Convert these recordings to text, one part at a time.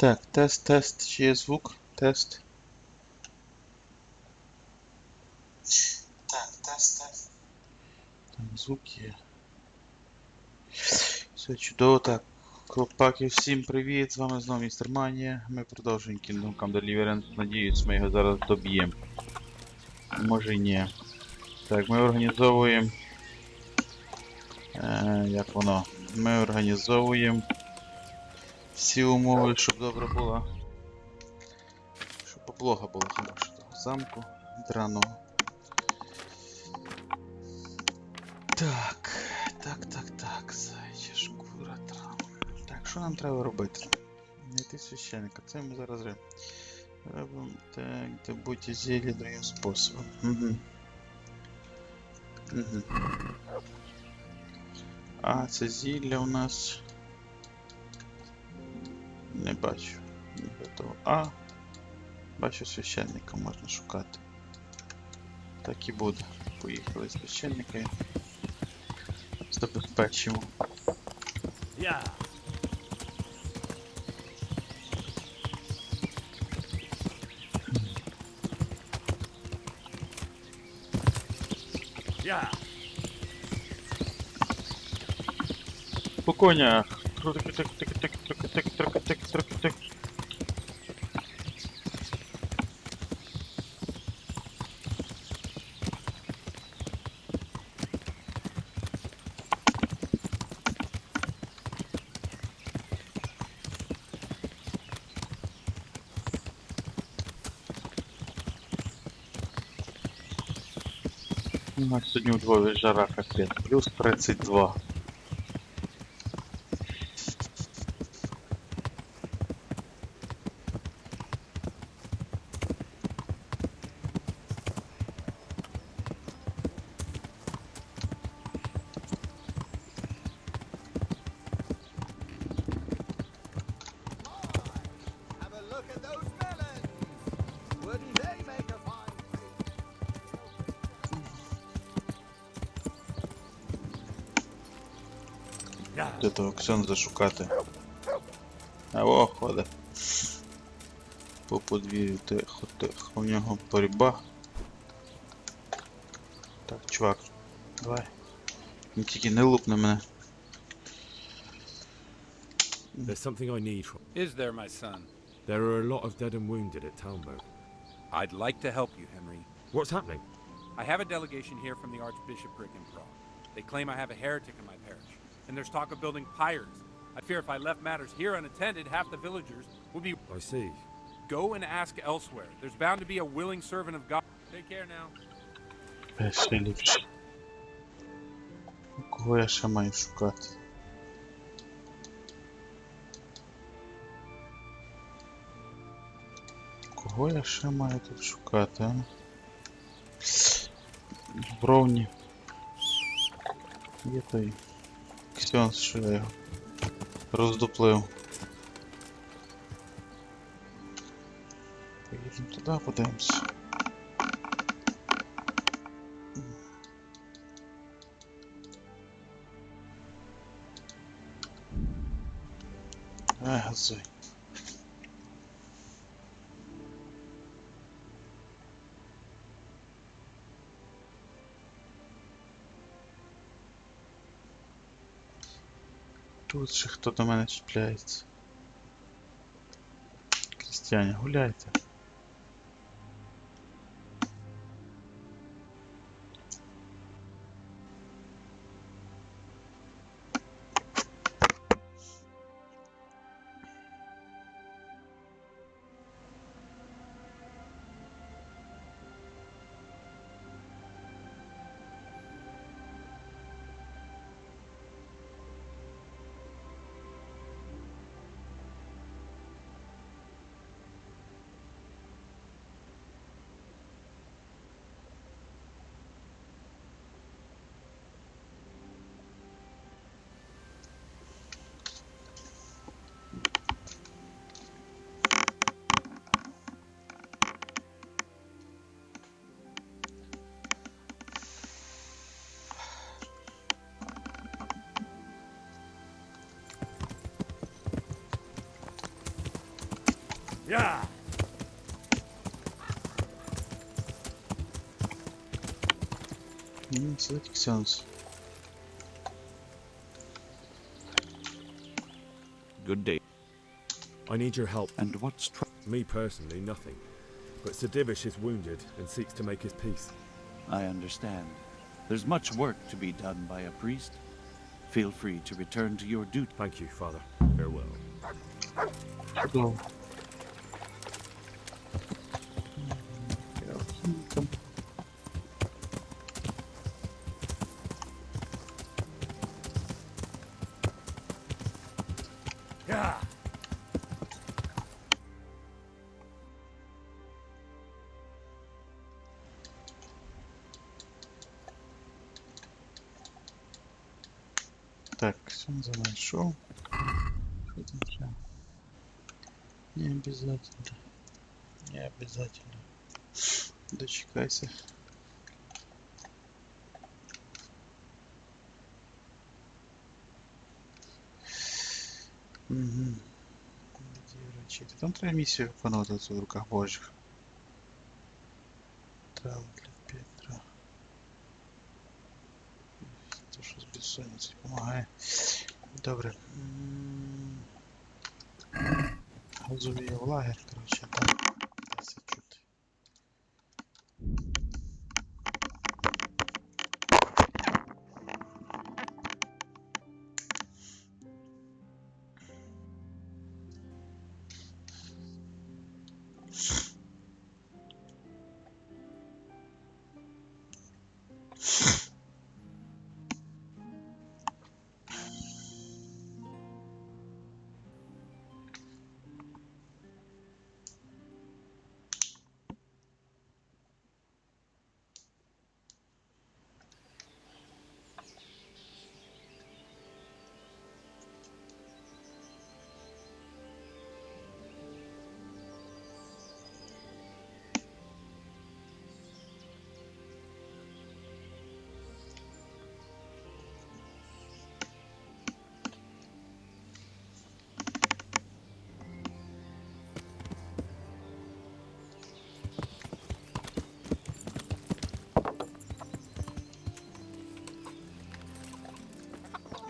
Так, тест, чи є звук? Тест. Так, тест. Там звук є. Все чудово, так. Хлопаки, всім привіт, з вами знову містер Манія. Ми продовжуємо Come Deliverance. Надіюсь, ми його зараз доб'ємо. Може і ні. Так, ми організовуємо... як воно? Ми організовуємо всі умови, щоб добре було. Щоб облога була хороша того замку драного. Так, зайча шкура трава. Так, що нам треба робити? Знайти священника. Це ми зараз робимо. Так, добуйте зілля другим способом. А, це зілля у нас... Не бачу. Не готово. А! Бачу, священника можна шукати. Так і буде. Поїхали священника і забезпечимо. Yeah. Yeah. По конях! Тик. У нас сьогодні у Львові жара капець. Плюс 32. Have a look at those melons. Wouldn't they make a fine Yeah. Де того ксьондза шукати? А о, ходить. По подвір'ю тихо, у нього боротьба. Так, чувак, давай. Не тільки не луп на мене. There's something I need from. Is there, my son? There are a lot of dead and wounded at Talmberg. I'd like to help you, Henry. What's happening? I have a delegation here from the Archbishopric in Prague. They claim I have a heretic in my parish, and there's talk of building pyres. I fear if I left matters here unattended, half the villagers would be... I see. Go and ask elsewhere. There's bound to be a willing servant of God. Take care now. Ще ліпше. Кого я ще маю шукати? Кого я ще маю тут шукати, а? Бровні. Є той ксьонз, що я його роздуплив. Поїдемо туди, подивимось. Газуй. Тут ще хто до мене чіпляється. Крістяне, гуляйте. Yeah. Це такий сенс. Good day. I need your help. And what's Me personally, nothing. But Sir Divish is wounded and seeks to make his peace. I understand. There's much work to be done by a priest. Feel free to return to your duty. Thank you, Father. Farewell. Чудово. Yeah. Так, все занайшов. Что там прям? Не обязательно. Не обязательно. Дочекайся. Угу. Вручити. Там треба місію виконувати в руках Божих. Трава для Петра. То, що з безсонницею допомагає. Добре. Газові в лагер, коротше, там. Десь чути.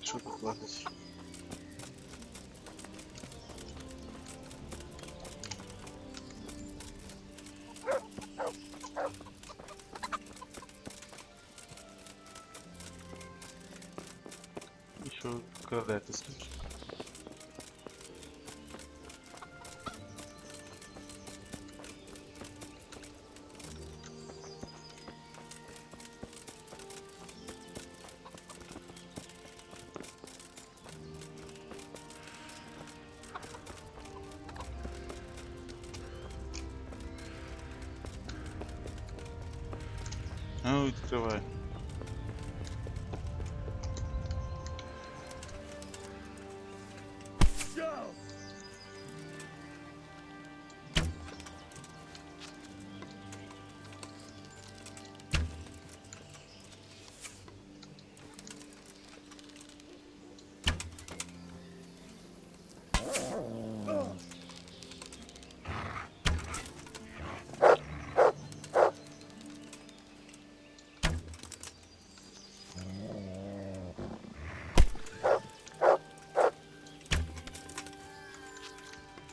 Що тут ладить? І що крадете, скажи? Ну, відкривай.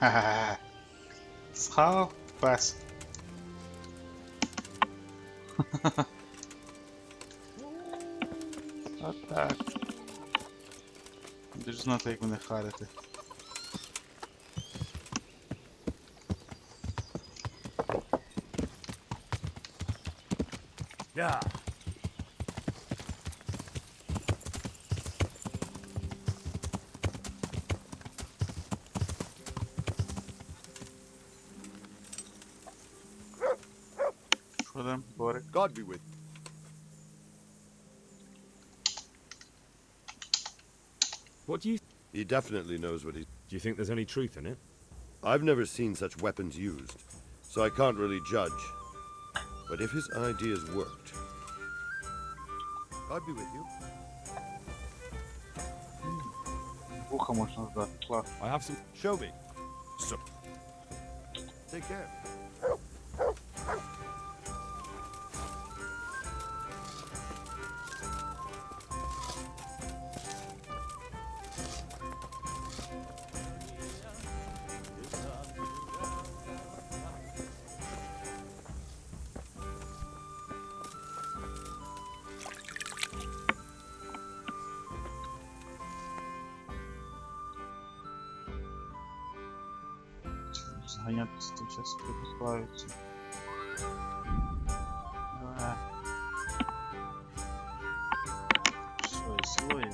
Ха-ха-ха. Схавав пес. Отак. Будеш знати, як мене харити. Yeah. Що там, Борик? God be with you. What do you He definitely knows what he's... do? You think there's any truth in it? I've never seen such weapons used, so I can't really judge. But if his ideas worked... God be with you. Вуха можна здати. Клас. I have some. Show me. Take care. Зганятися тим часом позбавиться. Що, слої?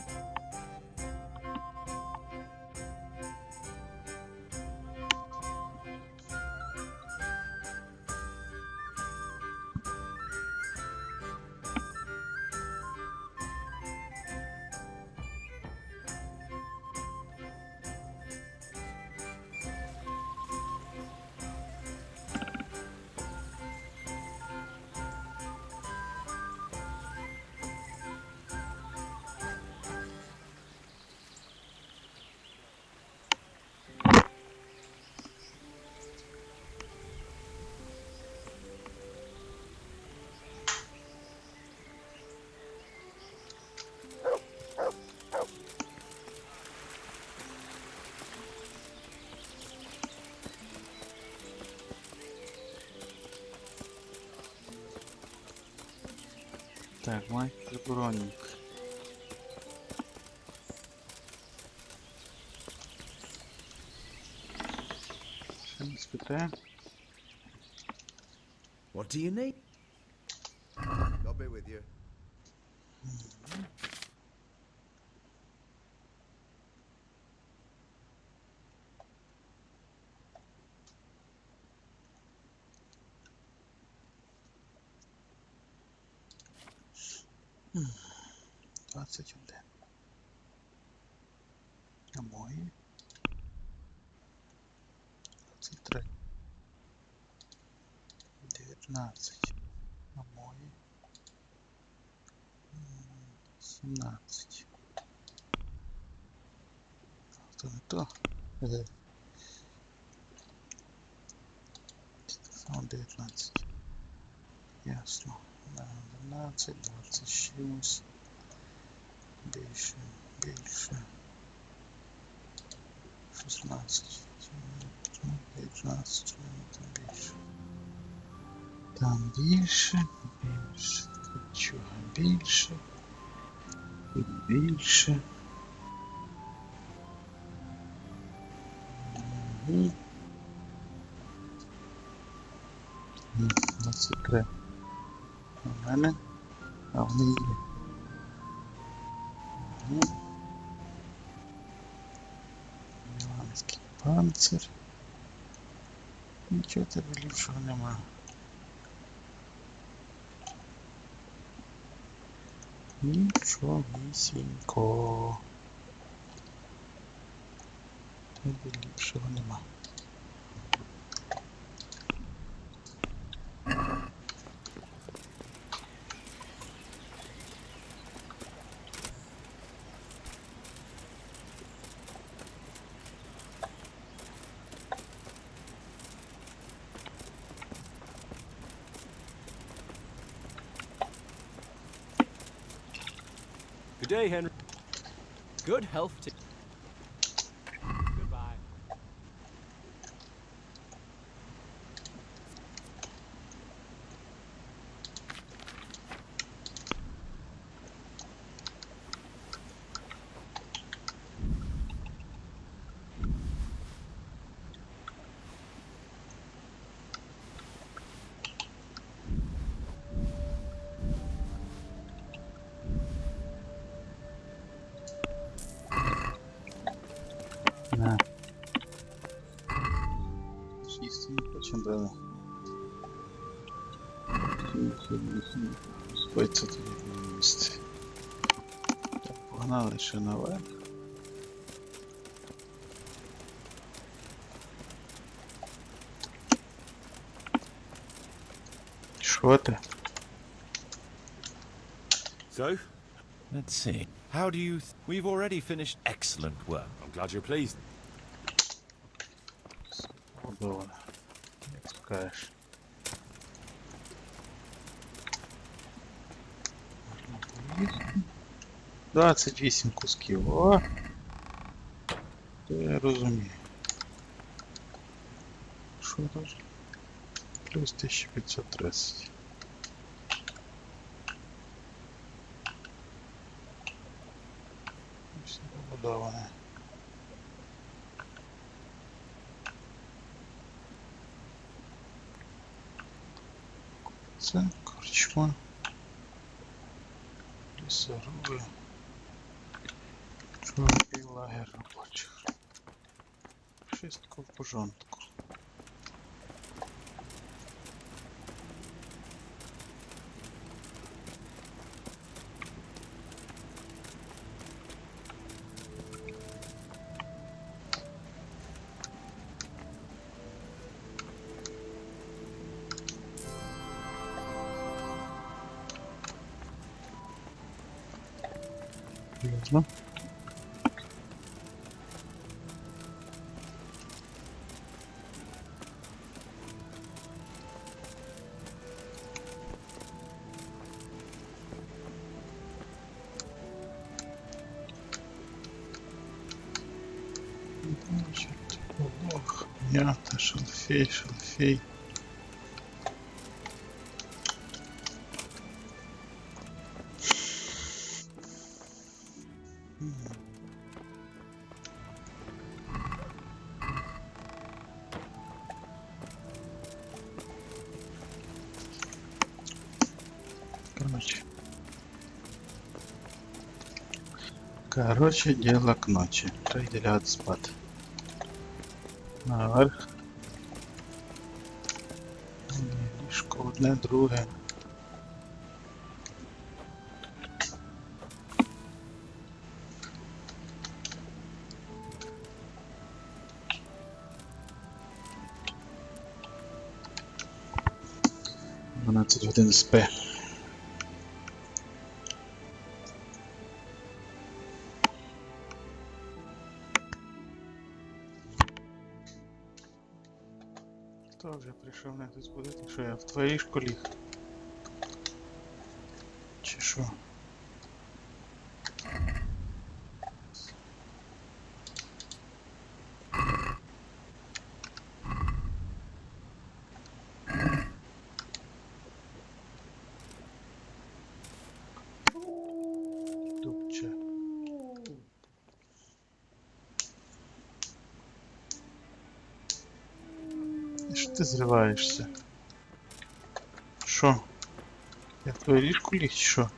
Так, маленький заборонник. Що не спитає? What do you need? I'll be with you. М, 21. А мої? 23. 19. А мої? 17. То не то. Саме 19. Ясно. 11, 26. Більше, більше. 16. 19, там більше. Там більше, більше. Тут чого більше. Тут більше. Угу. 23. У мене, а вони є. Угу. Міланський панцир. Нічого тебе ліпшого нема. Нічогісінько. Тебе ліпшого нема. Good day, Henry. Good health to... Goodbye. На. Шість не хочемо дали. Спиться тоді в місці. Так, погнали ще наверх. Що ти? So, Let's see. How do you... We've already finished excellent work. I'm glad you're pleased. Добре. скажеш? 28 кусків. О! То я розумію. Що тут? Плюс 1530. Все побудоване. Це корчма. Лісоруби. Чорний лагер робочих. Wszystko w porządku. Ясно. Значит, лох, мята, шалфей, шалфей. Короче, дело к ночи. Треба лягати спати. Наверх. Ліжко одне, друге. Годин спи. Хто вже прийшов мене тут збудити? Що я в твоїй школі? Чи що? Дубче. Що ти зриваєшся? Що? Я в твою ліжку ліг чи що?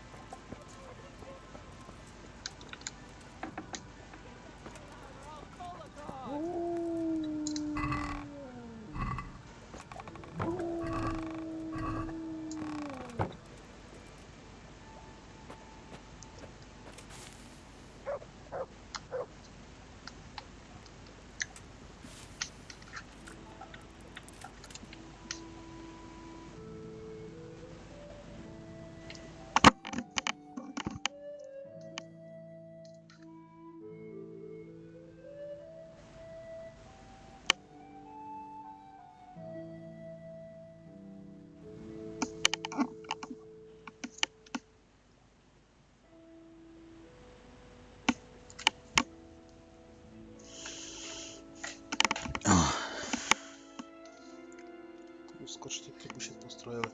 Скорше тільки б ще построїли.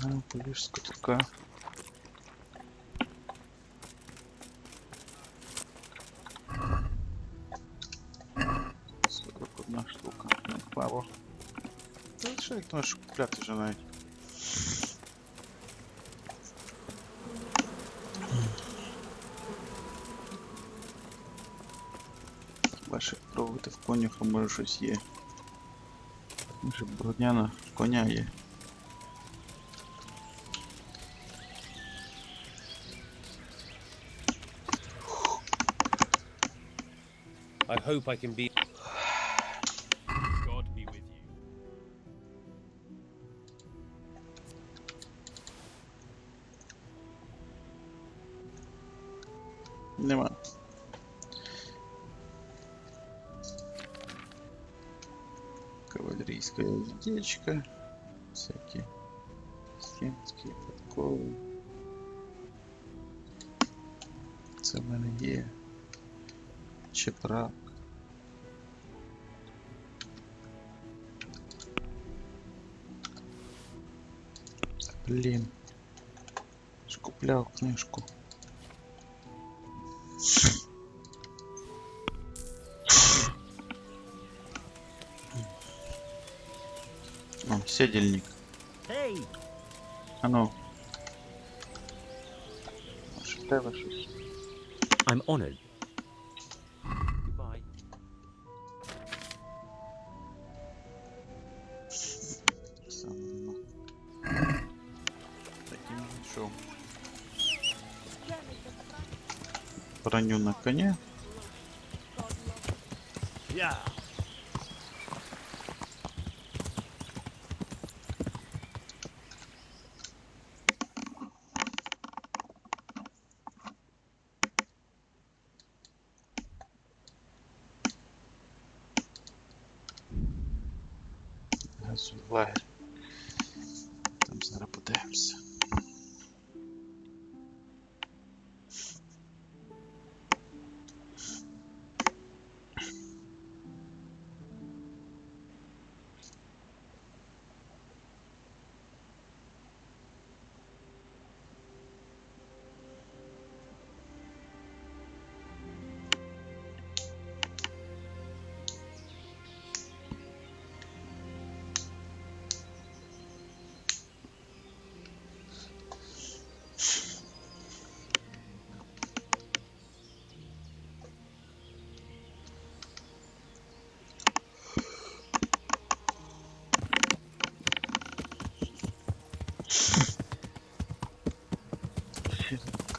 Ну, поліж з котка. Одна штука, не клаво. Та що як можеш купляти вже навіть? Хіба ще пробувати в конюха, може щось є. Може броня на коня є. I hope I can be. God be with you. Нема. Кавалерийская уздечка. Всякие схемські, подкови. Це в мене є. Чепрак. Блін. Ж купляв книжку. О, сідільник. Hey! А ну. Може в тебе щось? I'm honored. Goodbye. Саме нема. Так і не знайшов. Броню на коня. Yeah. Газуй в лагерь. Там зараз подивимося.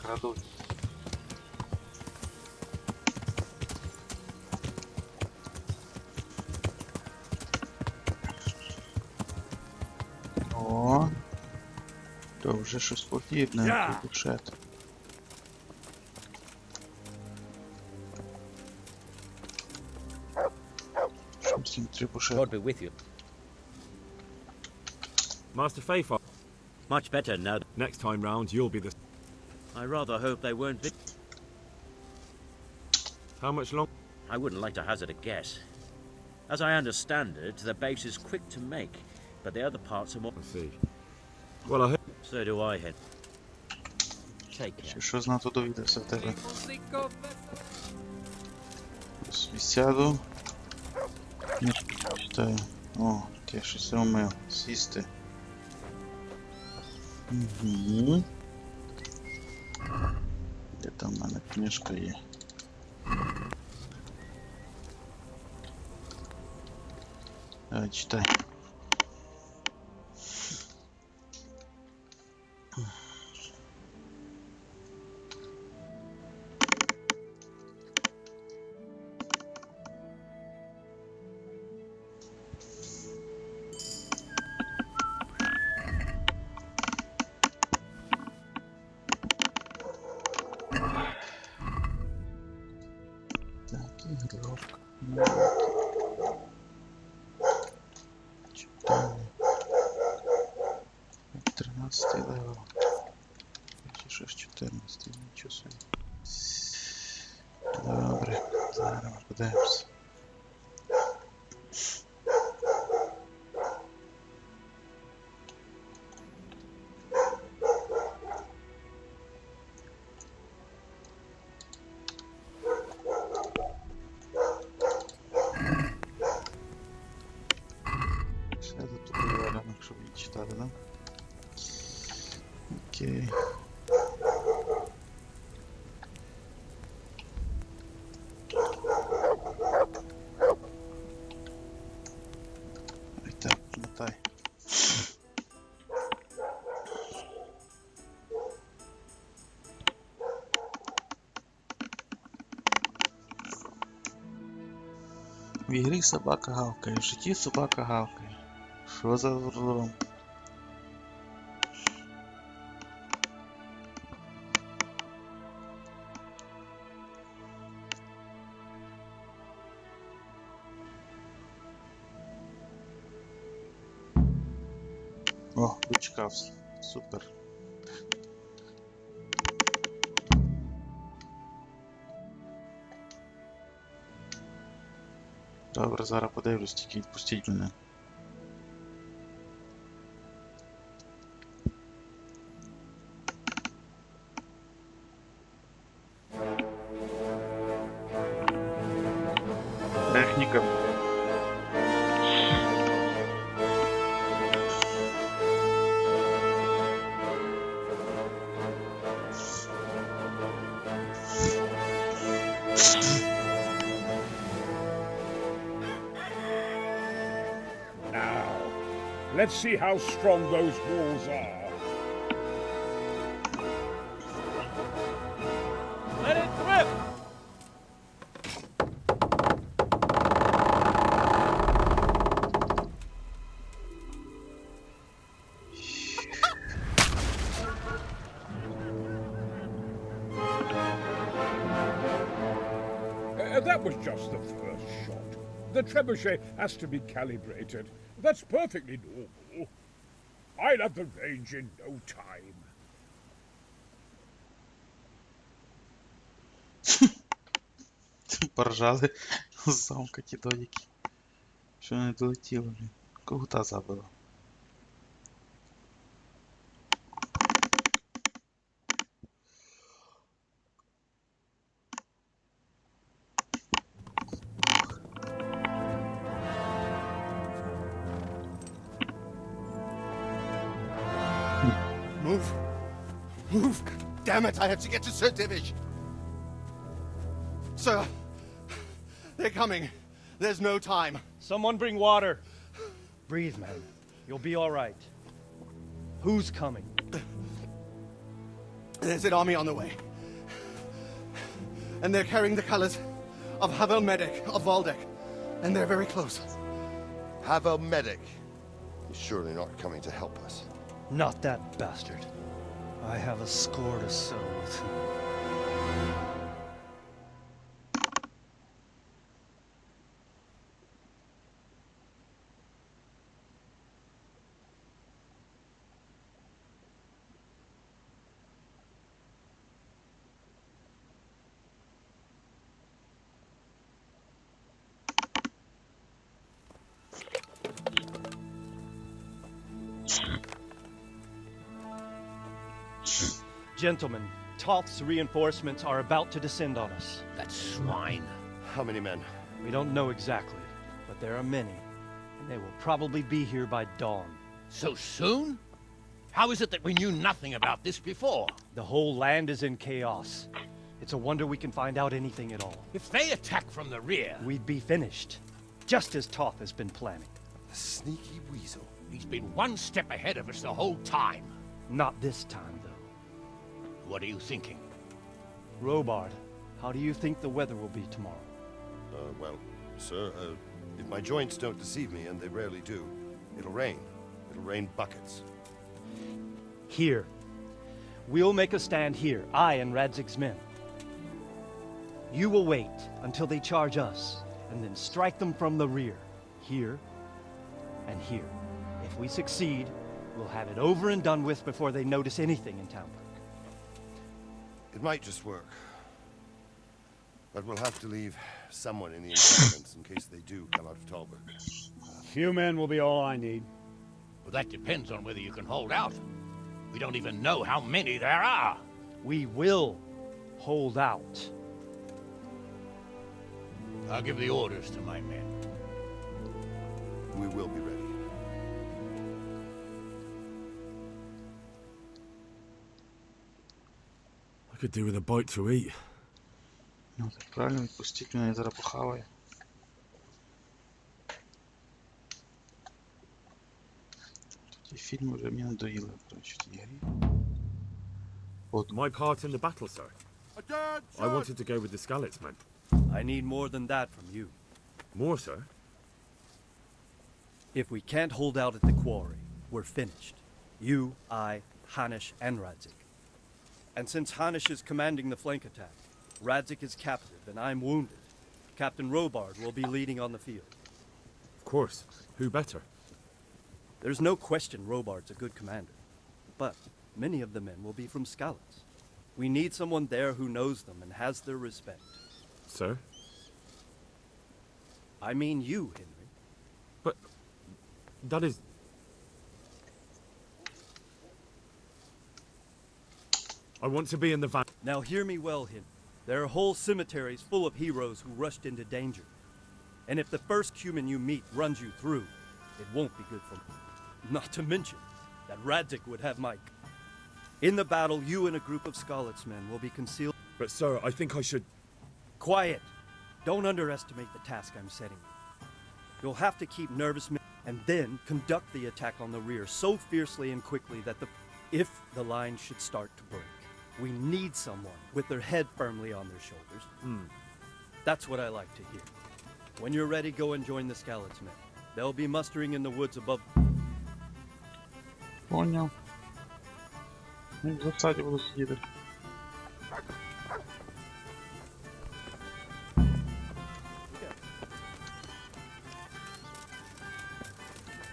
Крадуть. О, то вже щось подібне, як букшет. Що з цим трибушет? God be with you. Master Faithful, Much better now. next time round you'll be the... I rather hope they weren't bit. How much long? I wouldn't like to hazard a guess. As I understand it, the base is quick to make, but the other parts are more. I see. Well, I hope... So do I, Hen. Take care. Що знато довідався в тебе? Сяду. Книжку читаю. О, я щось умив. Сісти. Угу. Де там в мене книжка є? Давай, читай. Так, ігровка. Читання. 13 левел. Чи щось 14, нічого собі. Добре, зараз ми подивимося. Ще за тобою ранок, щоб її читали, да? Окей. Ой, так, мотай. ігрі собака гавкає, в житті собака гавкає. Що за ром? О, дочекався. Супер. Добре, зараз подивлюсь, тільки відпустіть мене. Техніка. Now, let's see how strong those walls are. Let it rip! That was just the first shot. The trebuchet has to be calibrated. That's perfectly normal. I'll have the range in no time. Поржали з замка ті додіки. Що не долетіло, блін. Когута забило. Move. Move. Damn it, I have to get to Sir Divish. Sir, they're coming. There's no time. Someone bring water. Breathe, man. You'll be all right. Who's coming? There's an army on the way. And they're carrying the colors of Havel Medic of Valdek. And they're very close. Havel Medic. He's surely not coming to help us. Not that bastard. I have a score to settle with him. Gentlemen, Toth's reinforcements are about to descend on us. That swine. How many men? We don't know exactly, but there are many, and they will probably be here by dawn. So soon? How is it that we knew nothing about this before? The whole land is in chaos. It's a wonder we can find out anything at all. If they attack from the rear... We'd be finished, just as Toth has been planning. The sneaky weasel. He's been one step ahead of us the whole time. Not this time, though. What are you thinking? Robard, how do you think the weather will be tomorrow? Well, sir, if my joints don't deceive me, and they rarely do, it'll rain. It'll rain buckets. Here. We'll make a stand here, I and Radzig's men. You will wait until they charge us, and then strike them from the rear. Here, and here. If we succeed, we'll have it over and done with before they notice anything in Townburg. It might just work. But we'll have to leave someone in the encampments in case they do come out of Talbot. A few men will be all I need. Well, that depends on whether you can hold out. We don't even know how many there are. We will hold out. I'll give the orders to my men. We will be ready. I could do with a bite to eat. Ну так правильно, відпустіть мене, я зараз похаваю. Ті фільми вже мені надоїли, коротше, ті ігрі. От, My part in the battle, sir. I wanted to go with the Skalitz men. I need more than that from you. More, sir? If we can't hold out at the quarry, we're finished. You, I, Hanish, and Radzik. And since Hanish is commanding the flank attack, Radzik is captive and I'm wounded, Captain Robard will be leading on the field. Of course. Who better? There's no question Robard's a good commander, but many of the men will be from Skalitz. We need someone there who knows them and has their respect. Sir? I mean you, Henry. But that is... I want to be in the van. Now hear me well, Henry. There are whole cemeteries full of heroes who rushed into danger. And if the first human you meet runs you through, it won't be good for me. Not to mention that Radzik would have Mike. In the battle, you and a group of Skalitz men will be concealed. But sir, I think I should... Quiet! Don't underestimate the task I'm setting you. You'll have to keep nervous men and then conduct the attack on the rear so fiercely and quickly that if the line should start to break, we need someone with their head firmly on their shoulders. That's what I like to hear. When you're ready, go and join the Skalitz men. They'll be mustering in the woods above. Понял. Ну, в засаді буду сидіти.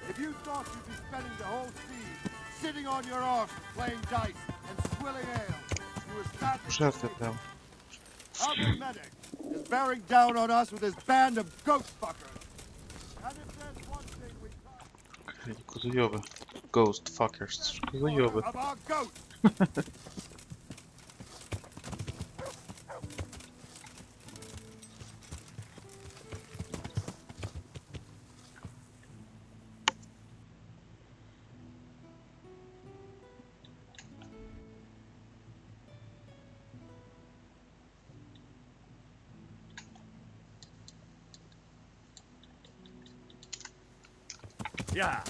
If you thought you'd be spending the whole siege sitting on your arse playing dice and swilling ale, you were sadly Жертви mistaken. прям. Our medic is bearing down on us with his band of ghost fuckers. And if there's one thing we can't Козуйоби. Ghost fuckers. Козуйоби. of our ghost. Yeah.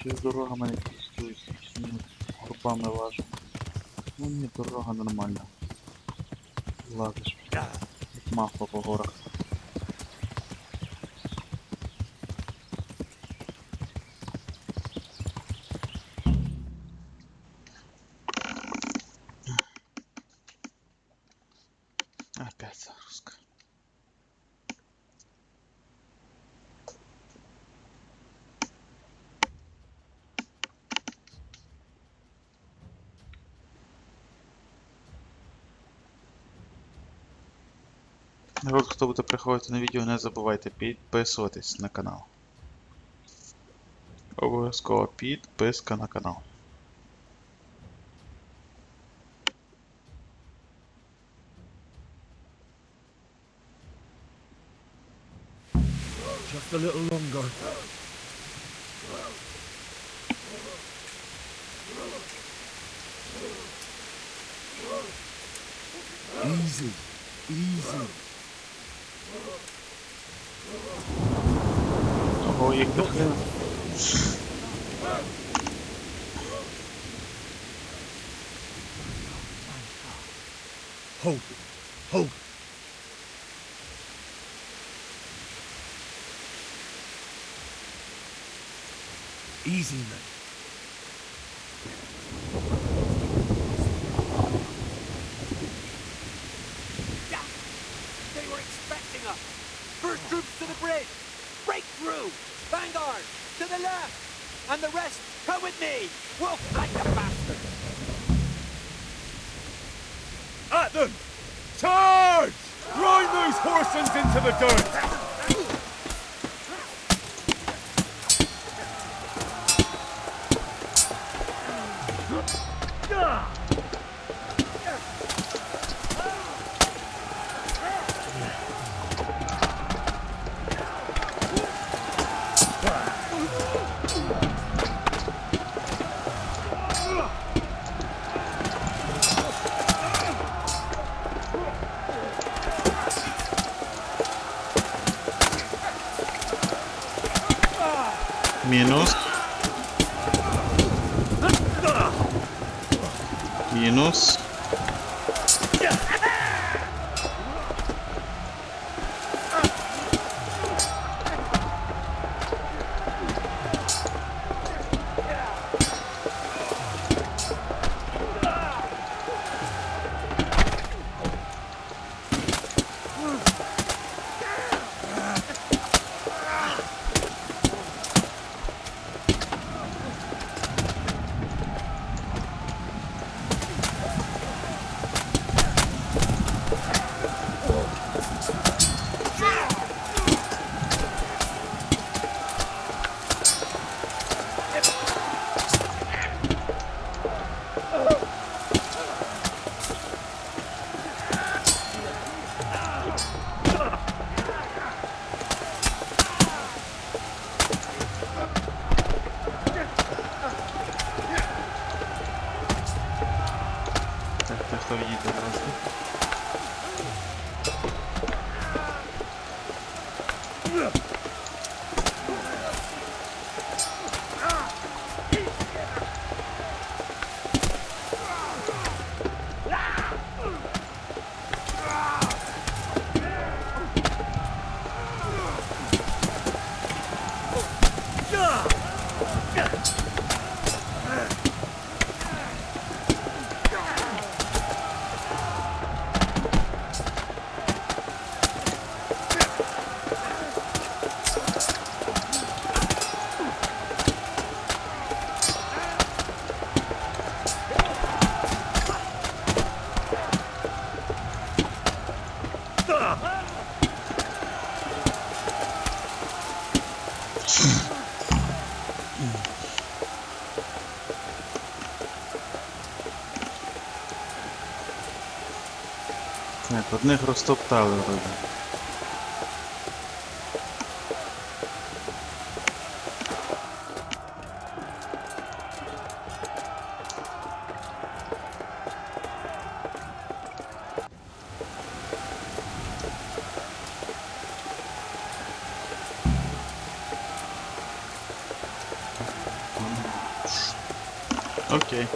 Чи дорога мене користується, чи ні, групами лажу. Ну ні, дорога нормальна. Лазиш, як мавпа по горах. Опять загрузка. Народ, хто буде приходити на відео, не забувайте підписуватись на канал. Обов'язково підписка на канал. Just a little longer. Easy, easy. Ого, як дохлина. Hold it, hold it. Easy, man. They were expecting us. First troops to the bridge. Break through. Vanguard to the left. And the rest, come with me. We'll fight the bastard. them! Charge! Grind those horsens into the dirt! Мінус. Мінус. Так, хто їде просто. Так, одних розтоптали вроді. Окей.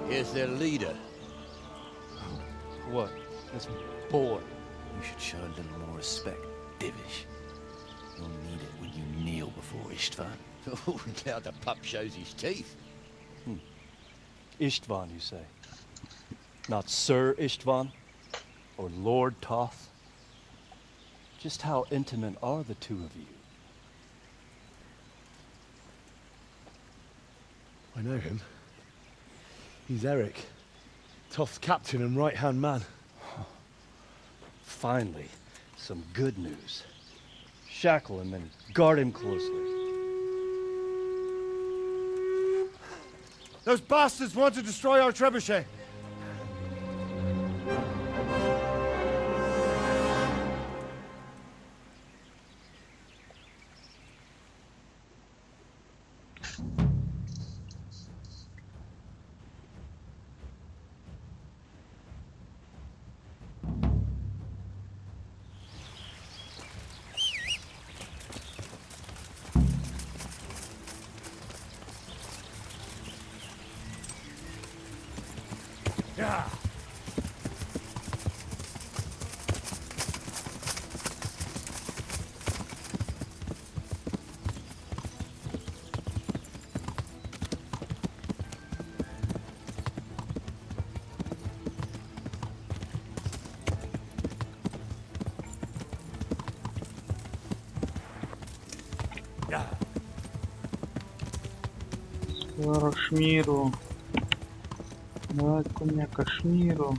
Here's their leader. What? That's bored. You should show a little more respect, Divish. You'll need it when you kneel before Istvan. Oh, now the pup shows his teeth. Istvan, you say? Not Sir Istvan? Or Lord Toth? Just how intimate are the two of you? I know him. He's Eric, Toth's captain and right-hand man. Finally, some good news. Shackle him and guard him closely. Those bastards want to destroy our trebuchet. Кашміру. Давай коня Кашміру.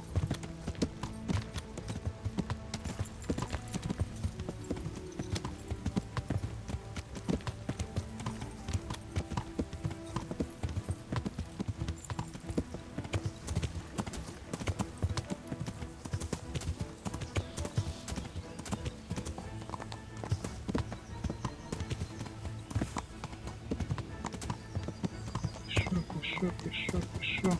Пішов.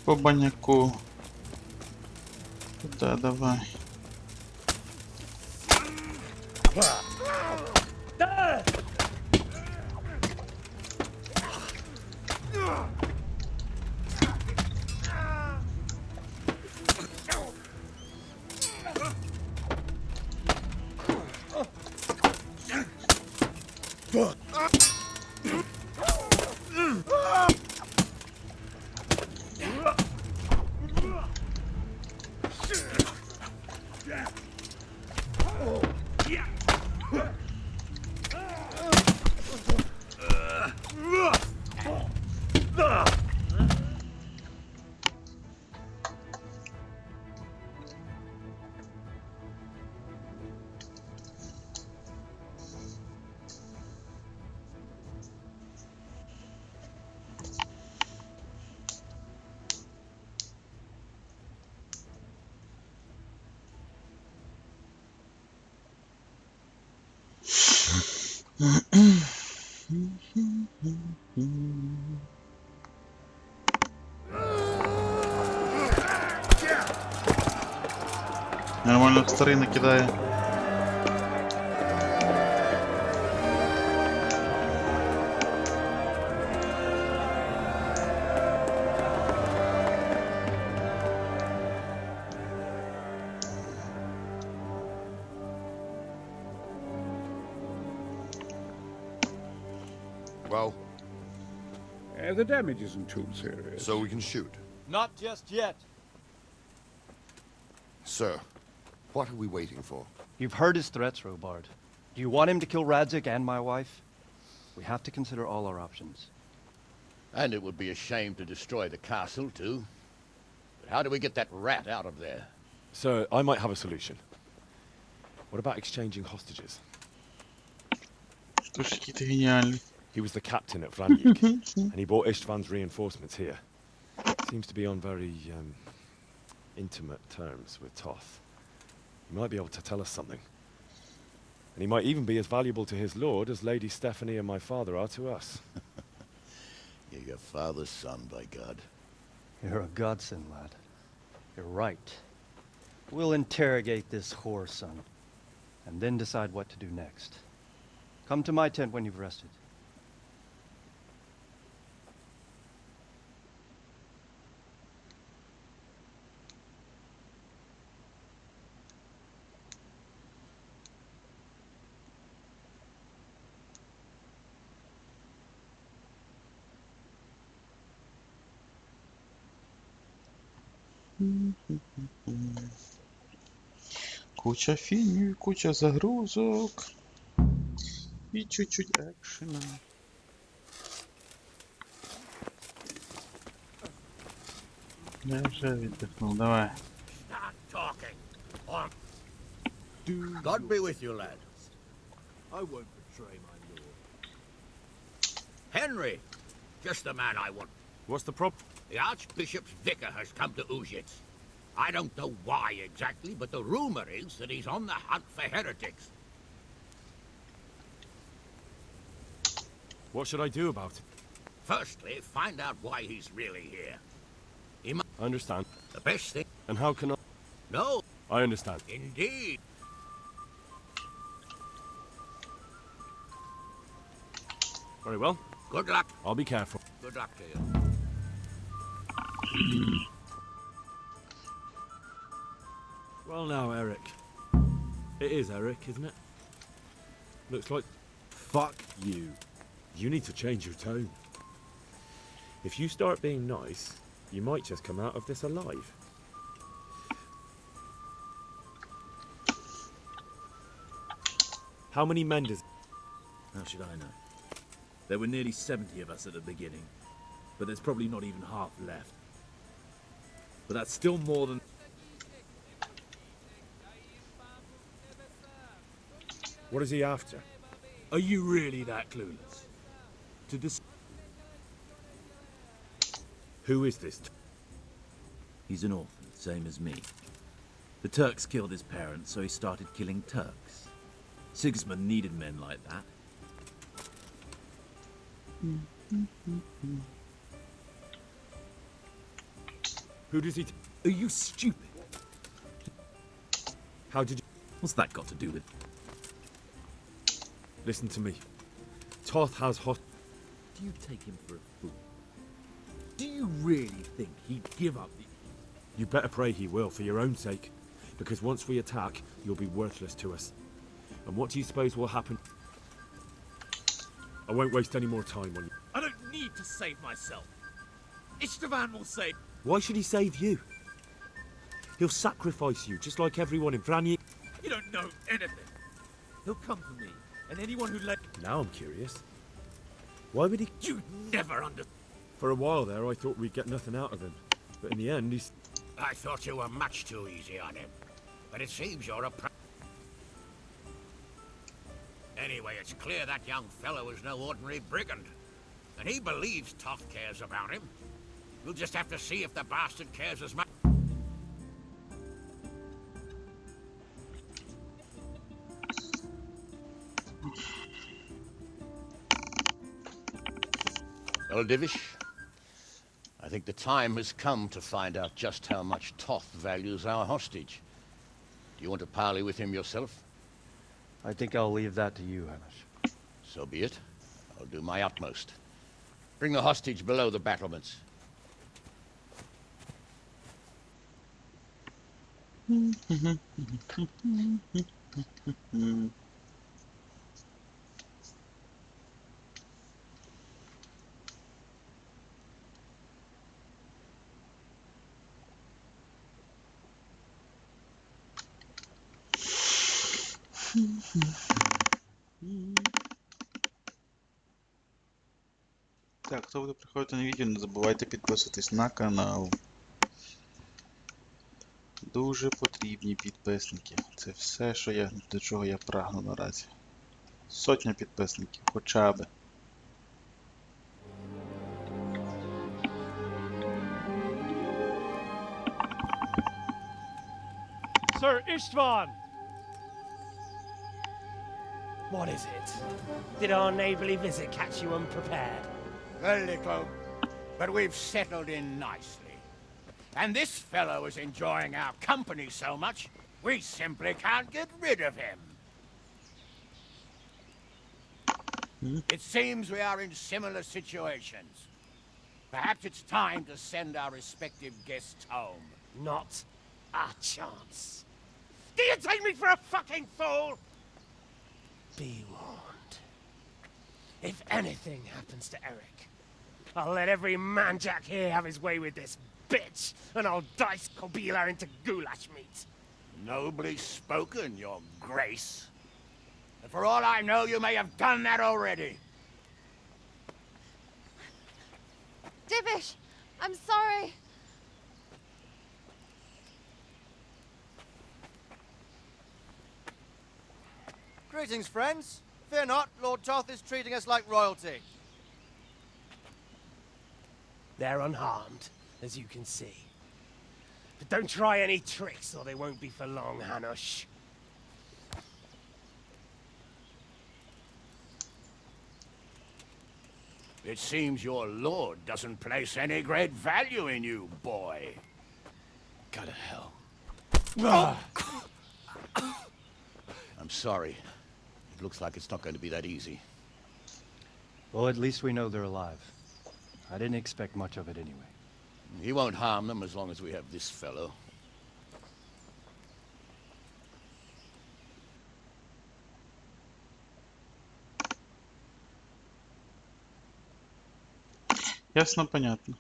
По баняку. Туда давай. Нормально старий накидає. Well, The damage isn't too serious. so we can shoot. Not just yet. Sir, what are we waiting for? You've heard his threats, Robard. Do you want him to kill Radzik and my wife? We have to consider all our options. And it would be a shame to destroy the castle, too. But how do we get that rat out of there? Sir, I might have a solution. What about exchanging hostages? Тож який ти геніальний. He was the captain at Vranjuk, and he brought Istvan's reinforcements here. Seems to be on very, intimate terms with Toth. He might be able to tell us something. And he might even be as valuable to his lord as Lady Stephanie and my father are to us. You're your father's son, by God. You're a godsend, lad. You're right. We'll interrogate this whore son, and then decide what to do next. Come to my tent when you've rested. Куча фінів, куча загрузок. І чуть-чуть екшена. Я вже віддихнув, давай. Start talking. God be with you, lad. I won't betray my lord. Henry, just the man I want. What's the problem? The Archbishop's vicar has come to Uzhitz. I don't know why exactly, but the rumor is that he's on the hunt for heretics. What should I do about it? Firstly, find out why he's really here. I understand. The best thing... And how can I... No, I understand. indeed. Very well. Good luck. I'll be careful. Good luck to you. Well now, Eric. It is Eric, isn't it? Looks like... Fuck you. You need to change your tone. If you start being nice, you might just come out of this alive. How many men does... How should I know? There were nearly 70 of us at the beginning, but there's probably not even half left. But that's still more than... What is he after? Are you really that clueless? To Who is this? He's an orphan, same as me. The Turks killed his parents, so he started killing Turks. Sigismund needed men like that. Who does he... Are you stupid? How did you... What's that got to do with... Listen to me. Toth has hot... Do you take him for a fool? Do you really think he'd give up the... You better pray he will, for your own sake. Because once we attack, you'll be worthless to us. And what do you suppose will happen? I won't waste any more time on you. I don't need to save myself. Istvan will save... Why should he save you? He'll sacrifice you, just like everyone in Vranjuk. You don't know anything. He'll come for me, and anyone who let... Now I'm curious. Why would he... You never under... For a while there, I thought we'd get nothing out of him. But in the end, he's... I thought you were much too easy on him. But it seems you're a... Anyway, it's clear that young fellow is no ordinary brigand. And he believes Toth cares about him. We'll just have to see if the bastard cares as much. Well, Divish, I think the time has come to find out just how much Toth values our hostage. Do you want to parley with him yourself? I think I'll leave that to you, Hamish. So be it. I'll do my utmost. Bring the hostage below the battlements. Так, хто буде приходити на відео, не забувайте підписуватись на канал. Дуже потрібні підписники. Це все, до чого я прагну наразі. 100 підписників, хоча б. Sir Istvan! What is it? Did our neighborly visit catch you unprepared? A little, but we've settled in nicely. And this fellow is enjoying our company so much, we simply can't get rid of him. It seems we are in similar situations. Perhaps it's time to send our respective guests home. Not a chance. Do you take me for a fucking fool? Be warned. If anything happens to Eric, I'll let every man-jack here have his way with this bitch, and I'll dice Kobila into goulash meat. Nobly spoken, your grace. And for all I know, you may have done that already. Divish, I'm sorry. Greetings, friends. Fear not, Lord Toth is treating us like royalty. They're unharmed, as you can see. But don't try any tricks, or they won't be for long, Hanush. It seems your lord doesn't place any great value in you, boy. Go to hell. I'm sorry. It looks like it's not going to be that easy. Well, at least we know they're alive. I didn't expect much of it anyway. He won't harm them as long as we have this fellow. Ясно, понятно.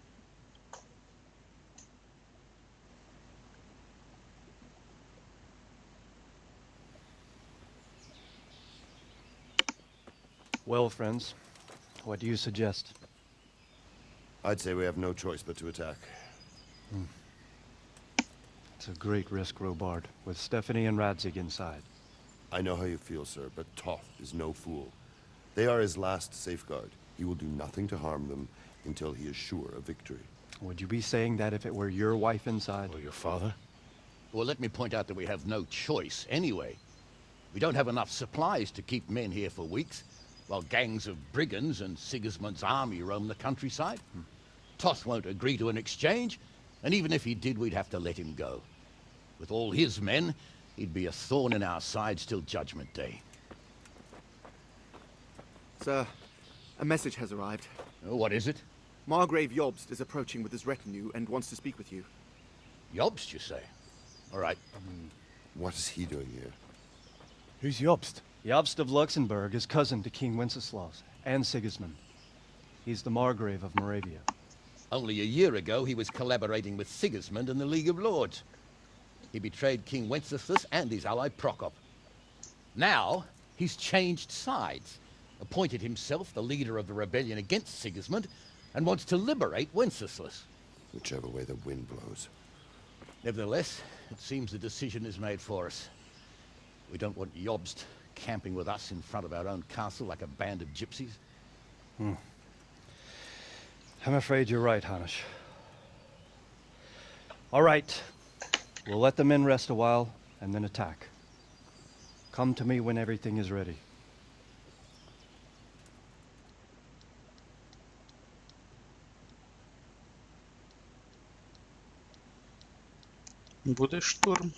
Well, friends, what do you suggest? I'd say we have no choice but to attack. It's a great risk, Robard, with Stephanie and Radzig inside. I know how you feel, sir, but Toth is no fool. They are his last safeguard. He will do nothing to harm them until he is sure of victory. Would you be saying that if it were your wife inside? Or your father? Well, let me point out that we have no choice anyway. We don't have enough supplies to keep men here for weeks, while gangs of brigands and Sigismund's army roam the countryside. Toth won't agree to an exchange, and even if he did, we'd have to let him go. With all his men, he'd be a thorn in our sides till Judgment Day. Sir, a message has arrived. Oh, what is it? Margrave Jobst is approaching with his retinue and wants to speak with you. Jobst, you say? All right. What is he doing here? Who's Jobst? Jobst of Luxembourg is cousin to King Wenceslaus and Sigismund. He's the Margrave of Moravia. Only a year ago, he was collaborating with Sigismund and the League of Lords. He betrayed King Wenceslas and his ally Prokop. Now, he's changed sides, appointed himself the leader of the rebellion against Sigismund, and wants to liberate Wenceslas. Whichever way the wind blows. Nevertheless, it seems the decision is made for us. We don't want Jobst camping with us in front of our own castle like a band of gypsies. I'm afraid you're right, Hanush. All right. We'll let the men rest a while, and then attack. Come to me when everything is ready. Буде штурм.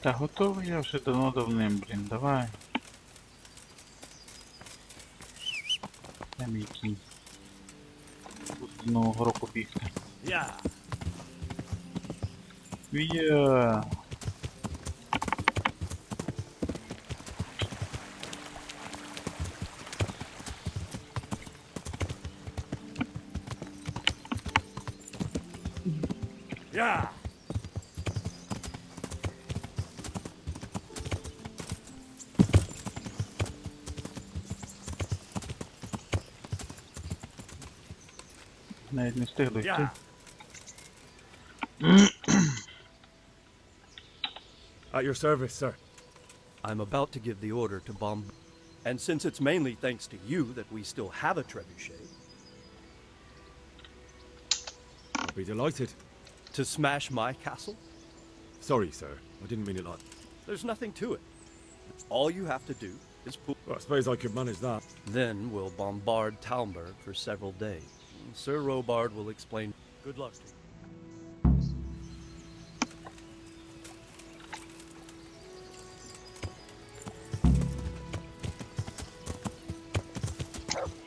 Та готовий я вже давним, блін, давай. Де мій кінь? Тут до Нового року бігти. Yeah. Є. Yeah. Навіть не встиг дойти. At your service, sir. I'm about to give the order to bomb. And since it's mainly thanks to you that we still have a trebuchet. I'll be delighted. To smash my castle? Sorry, sir. I didn't mean it like... There's nothing to it. All you have to do is pull. Well, I suppose I could manage that. Then we'll bombard Talmberg for several days. Sir Robard will explain. Good luck to you.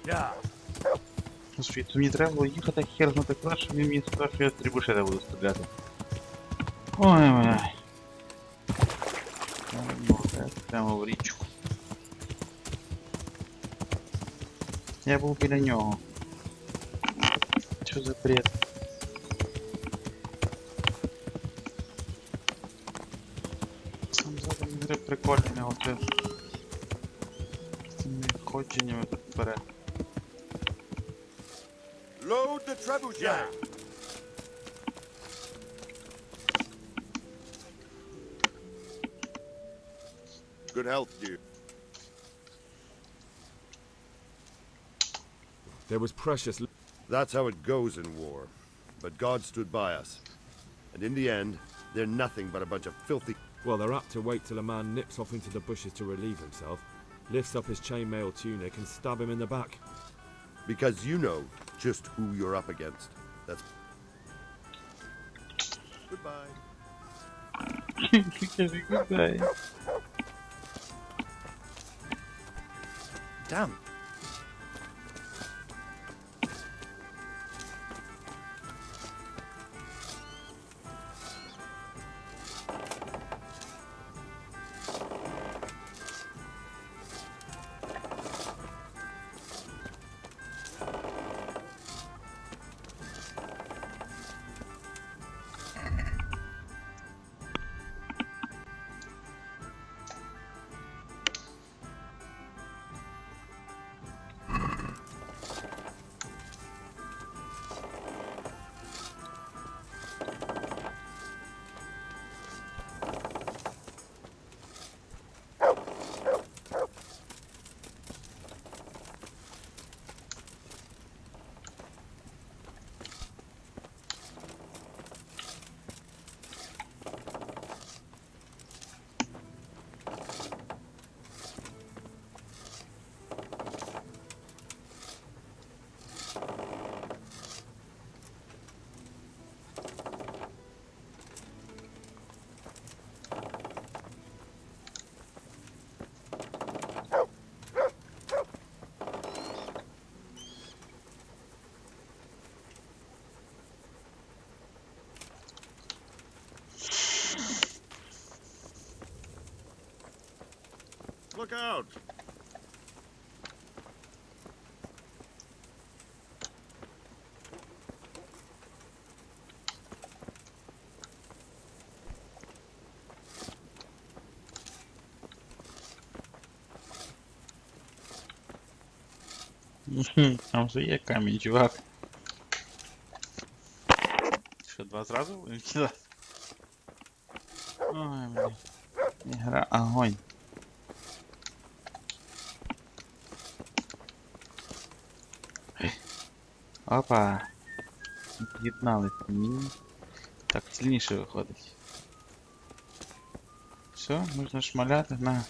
Yeah. Слушай, то мені треба було їхати хер знати куди, щоб він мені сказав, що я з трибушета буду стріляти. Ой, бля. Прямо в річку. Я був біля нього. Що за бред? Сам задум гри прикольний, оце з цими ходженнями тут вперед. Load the trebuchet! Good health, dear. There was precious... That's how it goes in war. But God stood by us. And in the end, they're nothing but a bunch of filthy... Well, they're apt to wait till a man nips off into the bushes to relieve himself, lifts up his chainmail tunic and stab him in the back. Because you know just who you're up against. That's... Goodbye. Goodbye. Damn. Look out! Там вже є камінь, чувак. Що, два зразу будемо кидати? Ой, блін. Ігра огонь. Опа. Під'єднались. Так, сильніше виходить. Все, можна шмаляти, на.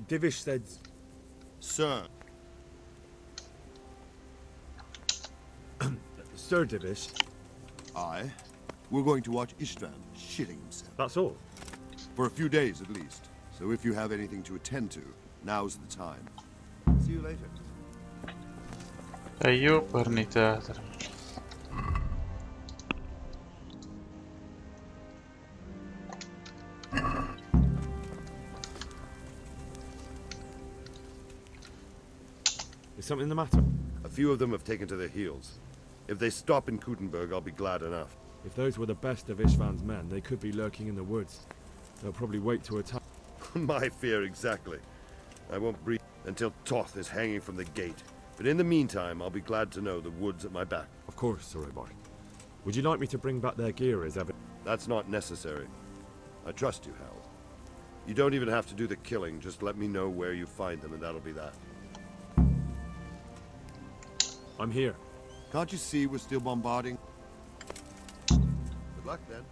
Divish said... Sir. Sir Divish. Aye. We're going to watch Istvan shitting himself. That's all? For a few days at least. So if you have anything to attend to, now's the time. See you later. Та ёперний театр. Is something the matter? A few of them have taken to their heels. If they stop in Kutenberg, I'll be glad enough. If those were the best of Istvan's men, they could be lurking in the woods. They'll probably wait to attack. My fear exactly. I won't breathe until Toth is hanging from the gate. But in the meantime, I'll be glad to know the wood's at my back. Of course, Sir Obar. Would you like me to bring back their gear as ever? That's not necessary. I trust you, Hal. You don't even have to do the killing, just let me know where you find them and that'll be that. I'm here. Can't you see we're still bombarding? Good luck then.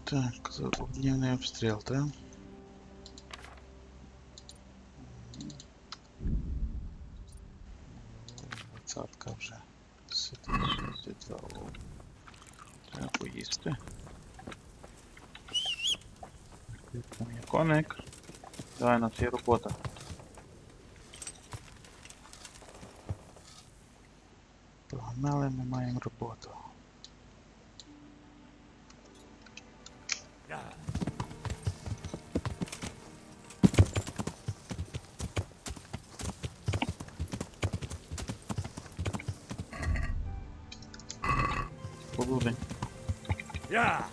Так, дневний обстріл, так? Двадцятка вже. Сидить. Треба поїсти. Там є коник. Давай, на це є робота. Погнали, ми маємо роботу. Полудень. Yeah.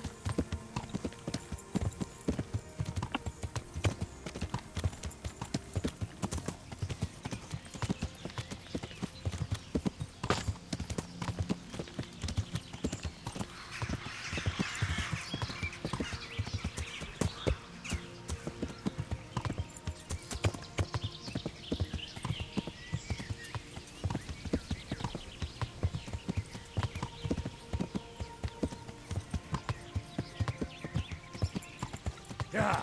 Yeah.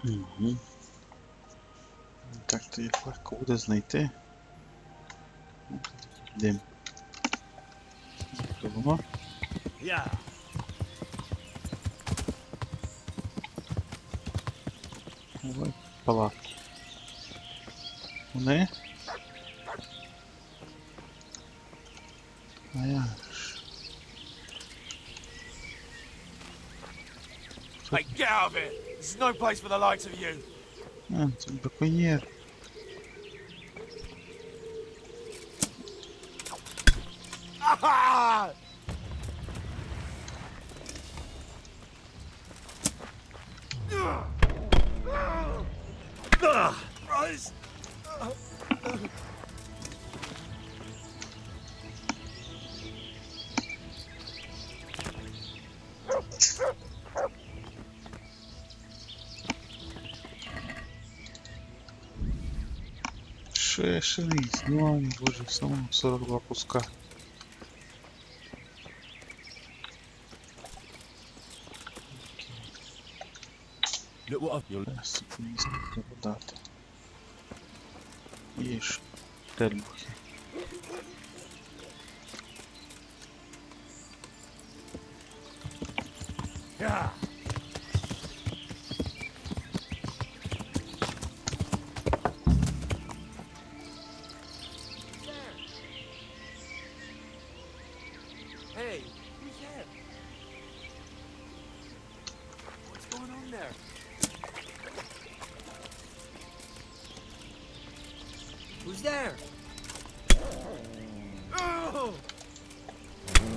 Угу. Так, то їх легко буде знайти. Дим. Робимо. Yeah. Ой, палатки. Вони? А я ж. Hey, get out of here! This is no place for the likes of you! А, це браконьєр. Ah! Christ! Шесть, ну, боже, в самому 42 куска. Look what I've... Зараз мені треба дати. І штельбухи. Yeah. Hey, who's there? What's going on there? Who's there? Oh!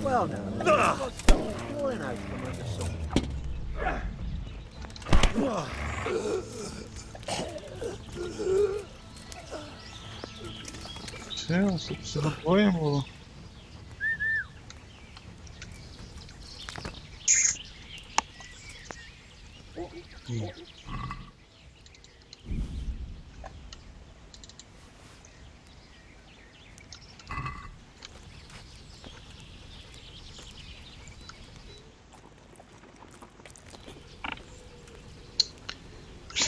Well now, what's pouring out from under some? Все, тут всього двоє було.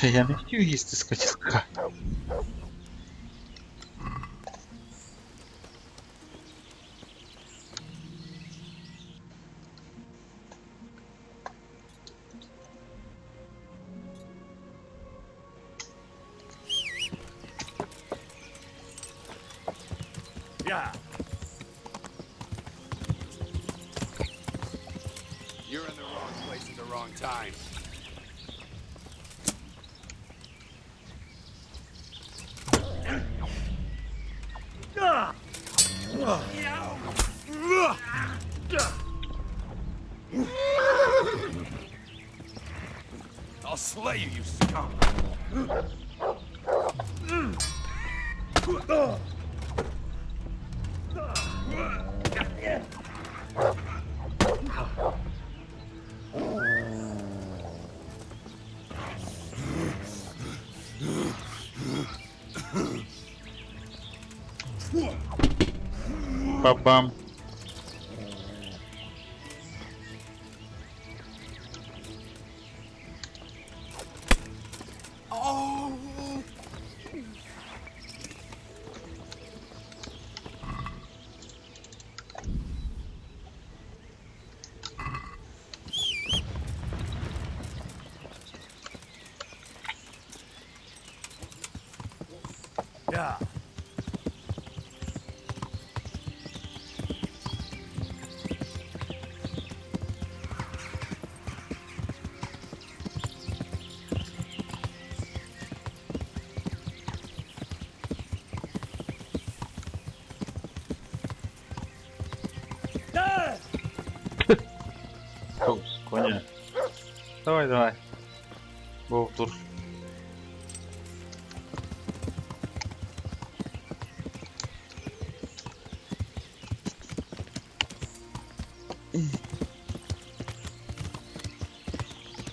Бля, я не хотів їсти з котілка. Yeah. You're in the wrong place at the wrong time. I'll slay you, you scum! Бабам. Oh! Yeah. Коус, коня. Давай, давай. Вовтур.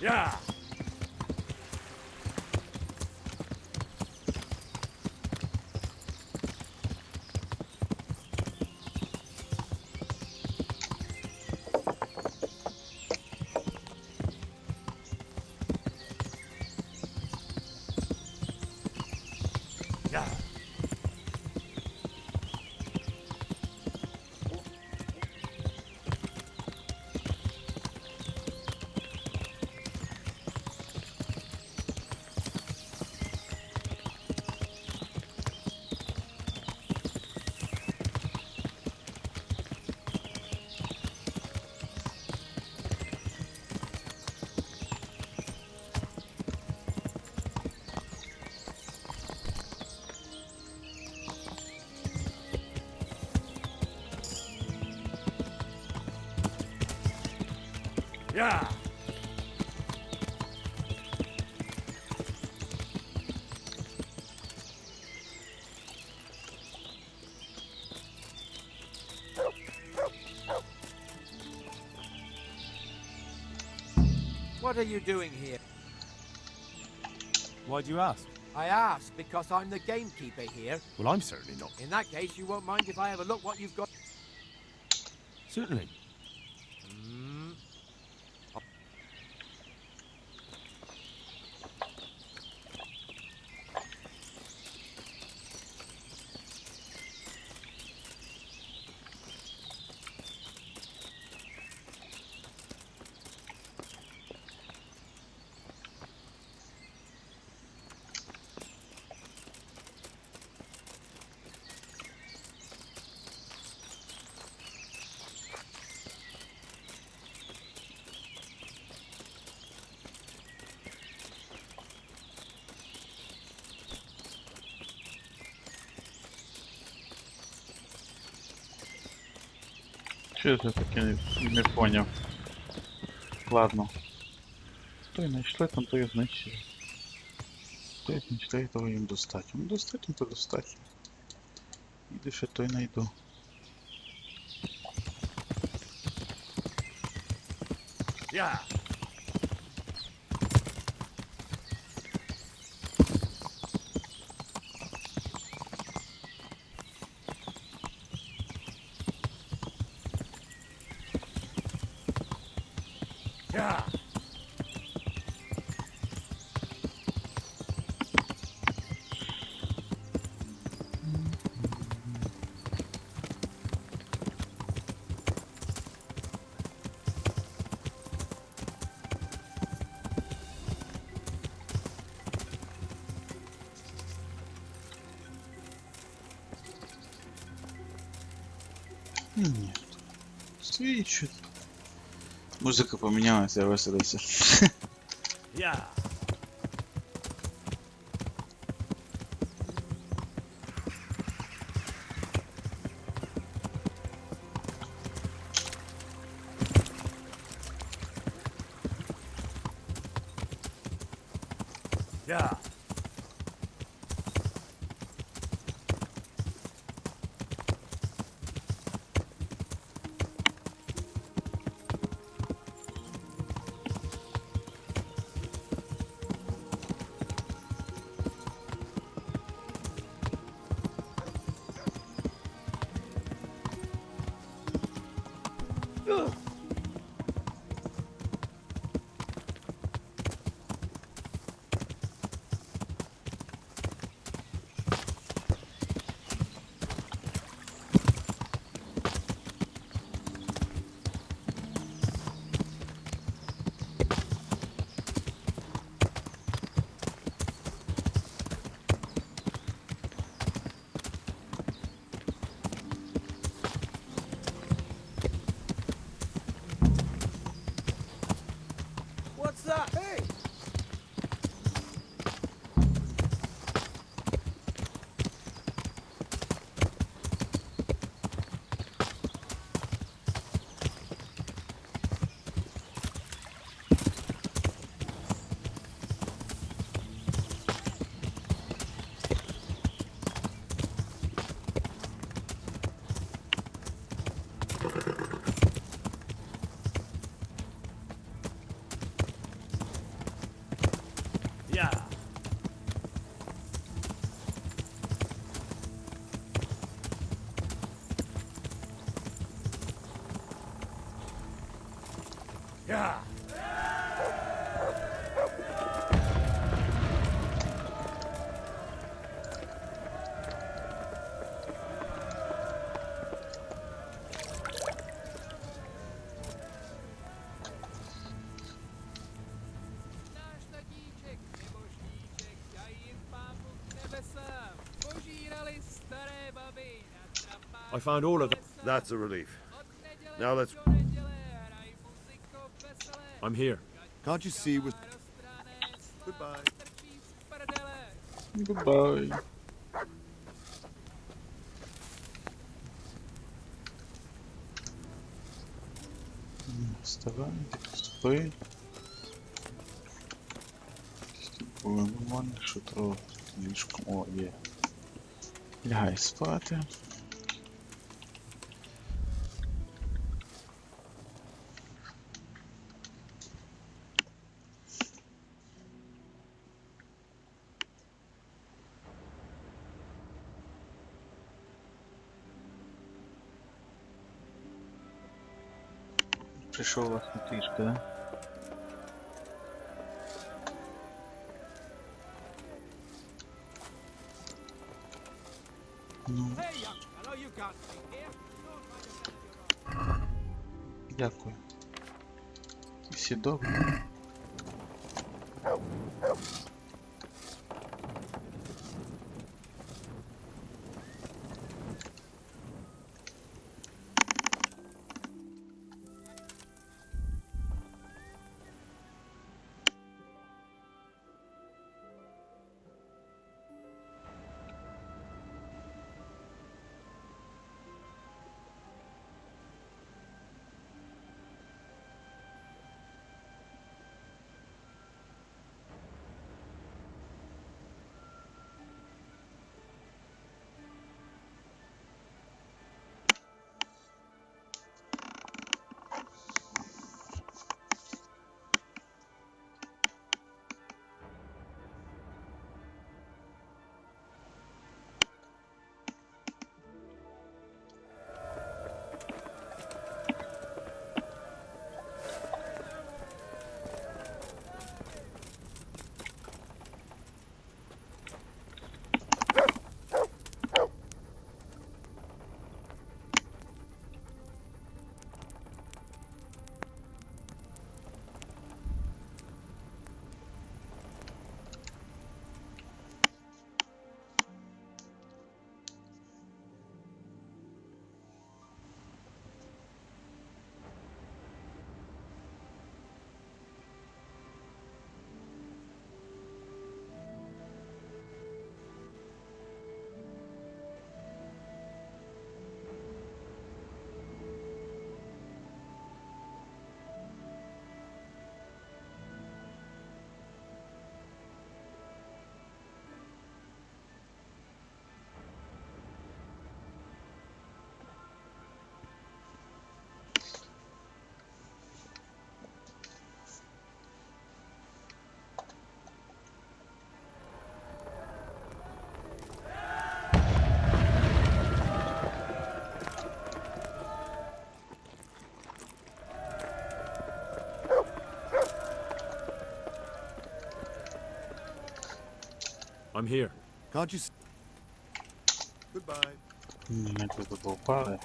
Yeah. Yeah. Yeah. What are you doing here? Why'd you ask? I ask because I'm the gamekeeper here. Well, I'm certainly not. In that case, you won't mind if I have a look what you've got. Certainly. Що це таке не поняв. Ладно. Той знайшли, там той знищили. Той знайшли, того їм достатньо. Ну достатньо, то достатньо. Іду ще той знайду. Yeah. Yeah. Ні. Стоїть що. Музика помінялася, я веселився. Yeah. Yeah. What's that? Hey! Yeah. Yeah. I found all of them. That's a relief. Now let's... I'm here. Can't you see we're... Goodbye. Goodbye. Вставай, ступай. Було нормально, що трохи ліжком. О, є. Лягай спати. Прийшов вас на трішки, да? Ну. Дякую. Всі добре. I'm here. Can't you? Goodbye. Ми тут попали.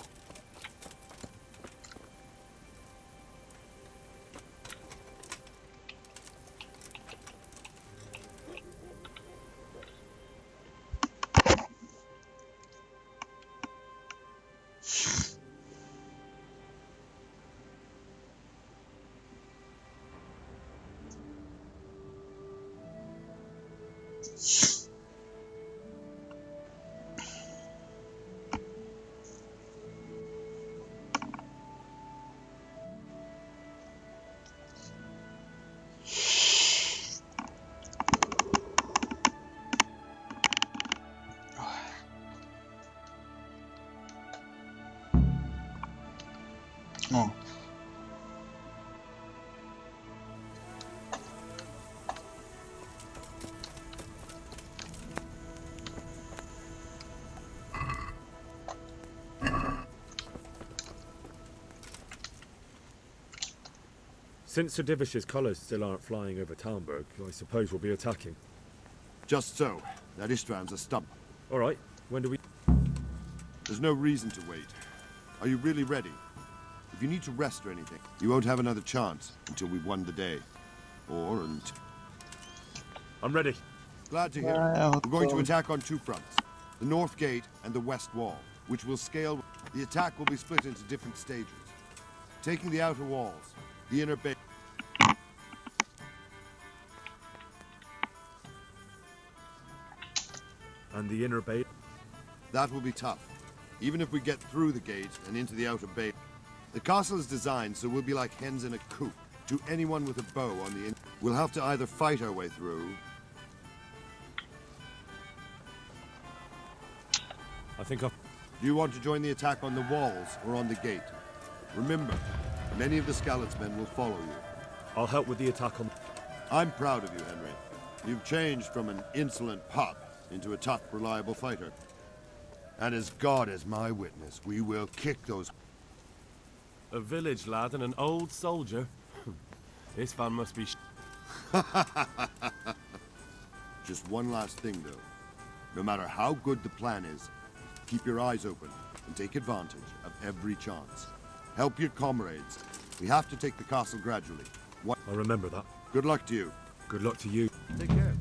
О. Since Sir Divish's colours still aren't flying over Talmberg, I suppose we'll be attacking. Just so. That Istvand's a stump. All right. When do we... There's no reason to wait. Are you really ready? If you need to rest or anything, you won't have another chance until we've won the day. Or until... I'm ready. Glad to hear. We're going to attack on two fronts. The north gate and the west wall, which will scale... The attack will be split into different stages. Taking the outer walls, the inner base... And the inner bay? That will be tough, even if we get through the gate and into the outer bay. The castle is designed so we'll be like hens in a coop to anyone with a bow on the We'll have to either fight our way through... I think I'll... Do you want to join the attack on the walls or on the gate? Remember, many of the Skalitz men will follow you. I'll help with the attack on... I'm proud of you, Henry. You've changed from an insolent pup into a tough, reliable fighter. And as God is my witness, we will kick those... A village lad and an old soldier? This fun must be... Just one last thing, though. No matter how good the plan is, keep your eyes open and take advantage of every chance. Help your comrades. We have to take the castle gradually. I'll remember that. Good luck to you. Good luck to you. Take care.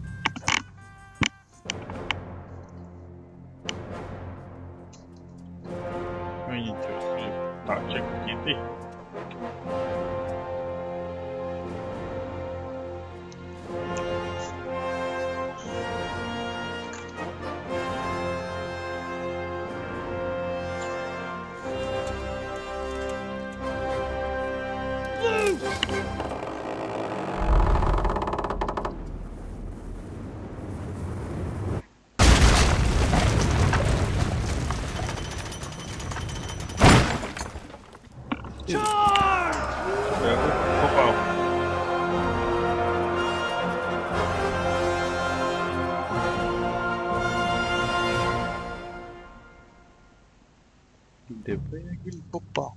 Ну ничего себе. Так, чек какие-то. Попал. Де би він попав?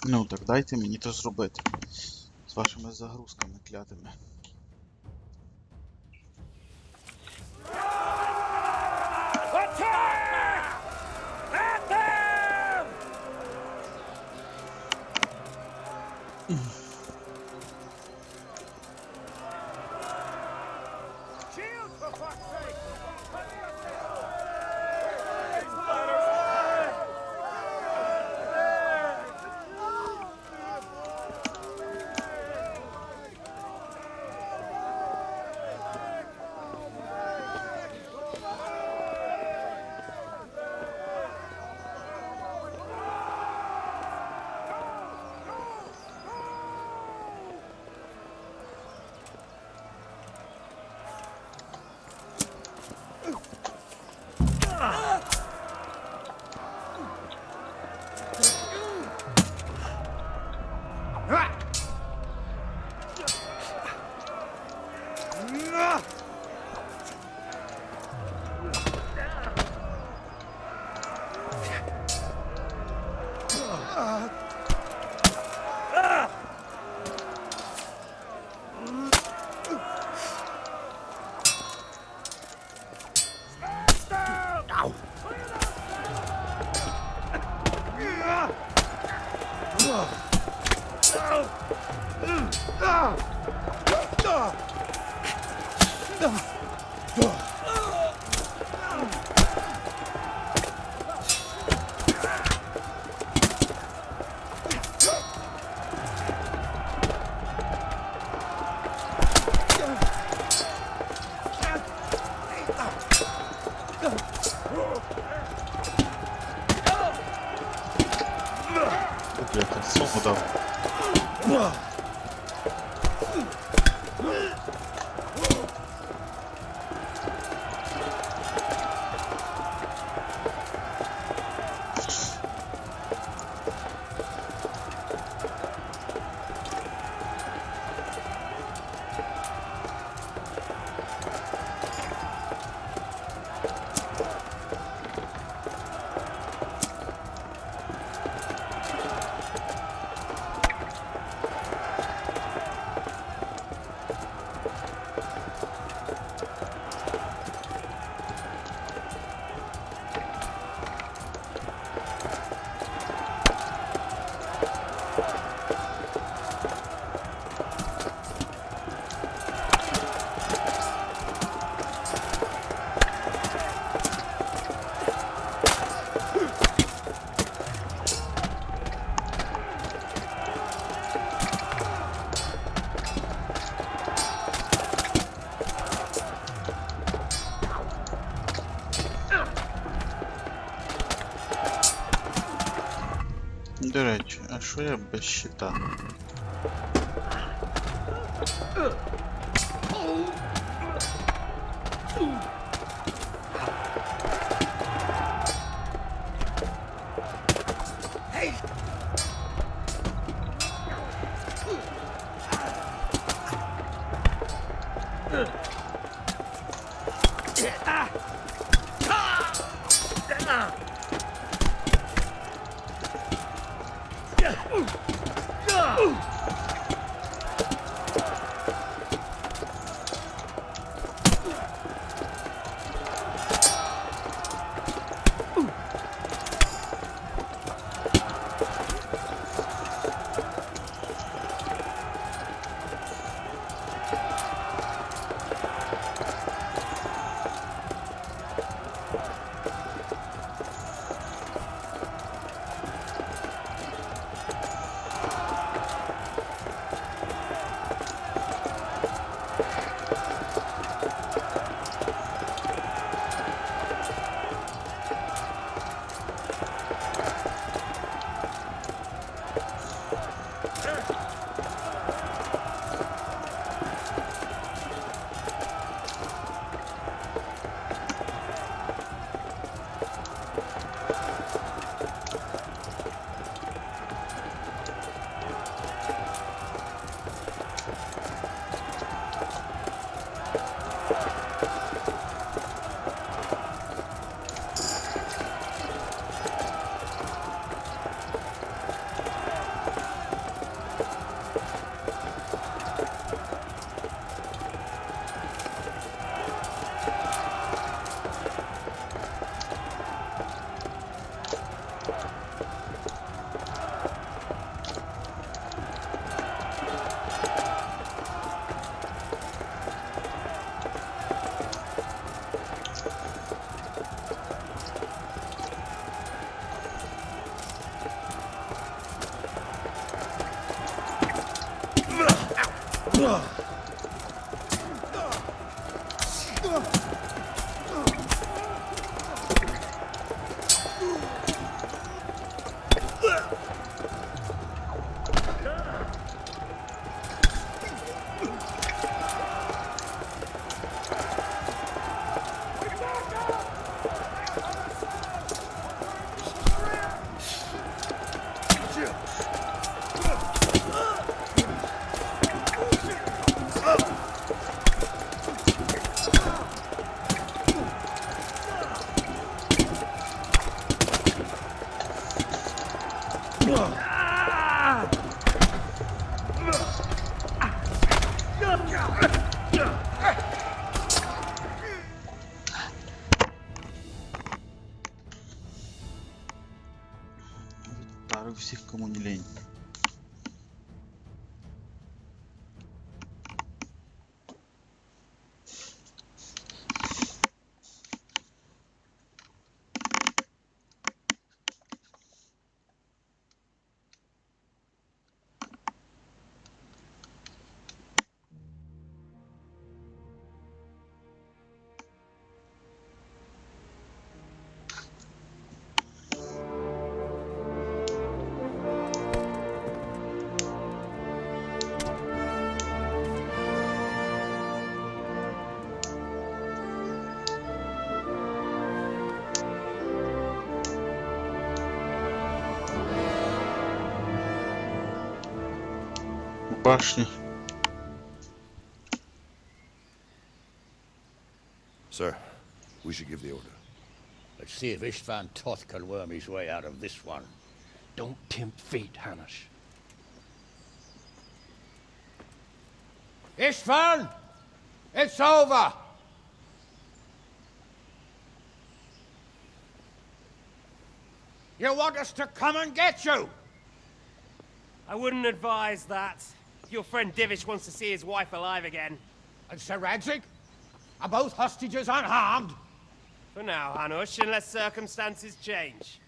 Ну, так дайте мені то зробити. З вашими загрузками клятими. Бляха, суму дав. До речі, а що я без щита? Пару всіх, кому не лень. Башни. Sir, we should give the order. Let's see if Istvan Toth can worm his way out of this one. Don't tempt fate, Hanush. Istvan! It's over! You want us to come and get you? I wouldn't advise that. Your friend Divish wants to see his wife alive again. And Sir Radzig? Are both hostages unharmed? For now, Hanush, unless circumstances change.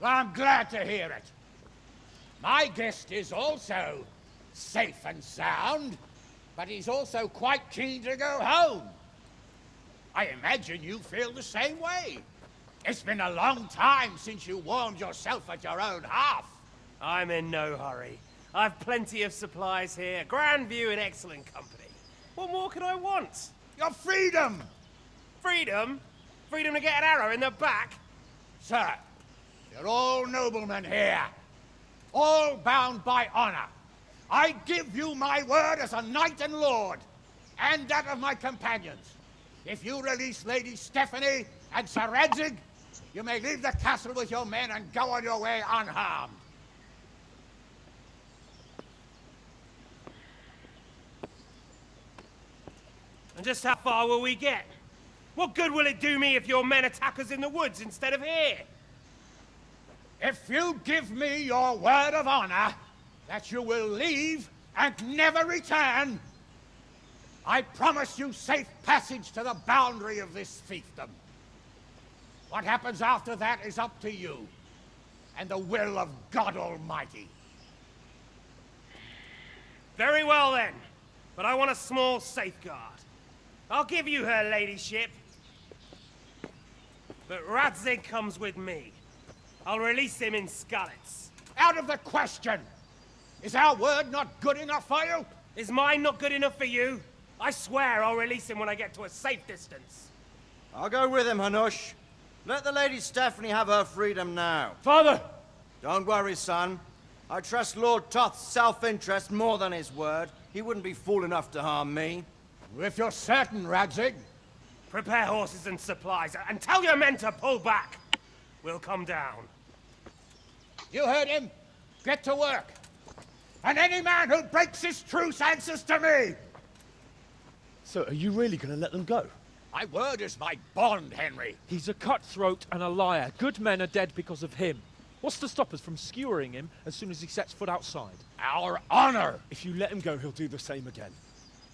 Well, I'm glad to hear it. My guest is also safe and sound, but he's also quite keen to go home. I imagine you feel the same way. It's been a long time since you warmed yourself at your own hearth. I'm in no hurry. I've plenty of supplies here, grand view and excellent company. What more could I want? Your freedom! Freedom? Freedom to get an arrow in the back? Sir, you're all noblemen here. All bound by honor. I give you my word as a knight and lord, and that of my companions. If you release Lady Stephanie and Sir Radzig, you may leave the castle with your men and go on your way unharmed. And just how far will we get? What good will it do me if your men attack us in the woods instead of here? If you give me your word of honor that you will leave and never return, I promise you safe passage to the boundary of this fiefdom. What happens after that is up to you and the will of God Almighty. Very well then, but I want a small safeguard. I'll give you her ladyship, but Radzig comes with me. I'll release him in Skalitz. Out of the question! Is our word not good enough for you? Is mine not good enough for you? I swear I'll release him when I get to a safe distance. I'll go with him, Hanush. Let the Lady Stephanie have her freedom now. Father! Don't worry, son. I trust Lord Toth's self-interest more than his word. He wouldn't be fool enough to harm me. If you're certain, Radzig. Prepare horses and supplies, and tell your men to pull back. We'll come down. You heard him. Get to work. And any man who breaks his truce answers to me. So, are you really going to let them go? My word is my bond, Henry. He's a cutthroat and a liar. Good men are dead because of him. What's to stop us from skewering him as soon as he sets foot outside? Our honor! If you let him go, he'll do the same again.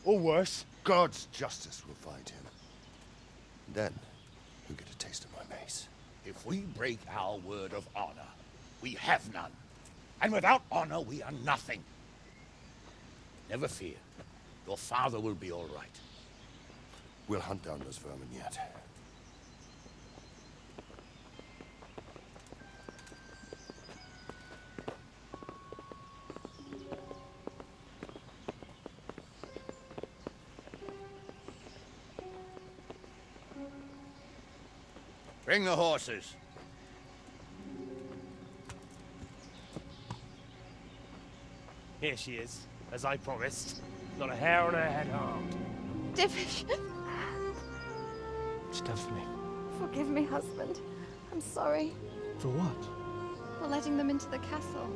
Or worse. God's justice will find him. Then, he'll get a taste of my mace. If we break our word of honor, we have none. And without honor, we are nothing. Never fear. Your father will be all right. We'll hunt down those vermin yet. Bring the horses. Here she is, as I promised. Not a hair on her head harmed. Divish. Stephanie. Forgive me, husband. I'm sorry. For what? for letting them into the castle.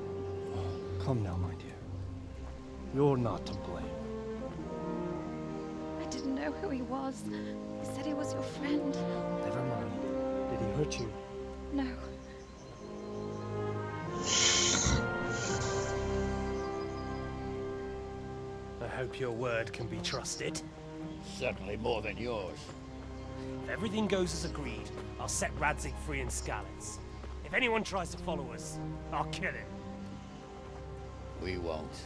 Come now, my dear. You're not to blame. I didn't know who he was. He said he was your friend. Never mind. Did he hurt you? No. I hope your word can be trusted. Certainly more than yours. If everything goes as agreed, I'll set Radzig free in Skalitz. If anyone tries to follow us, I'll kill him. We won't.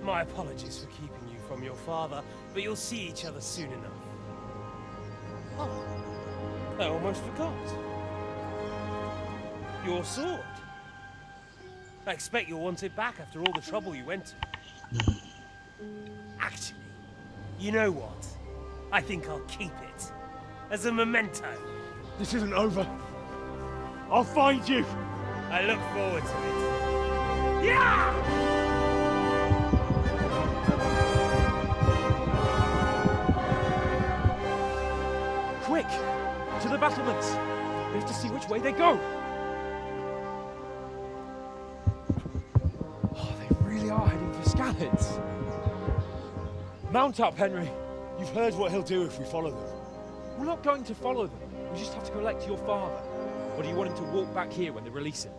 My apologies for keeping you from your father, but you'll see each other soon enough. Oh, I almost forgot. Your sword. I expect you'll want it back after all the trouble you went to. Actually, you know what? I think I'll keep it. As a memento. This isn't over. I'll find you. I look forward to it. Yeah! Quick! To the battlements! We have to see which way they go! Oh, they really are heading for Skalitz. Mount up, Henry. You've heard what he'll do if we follow them. We're not going to follow them. We just have to collect your father. Or do you want him to walk back here when they release him?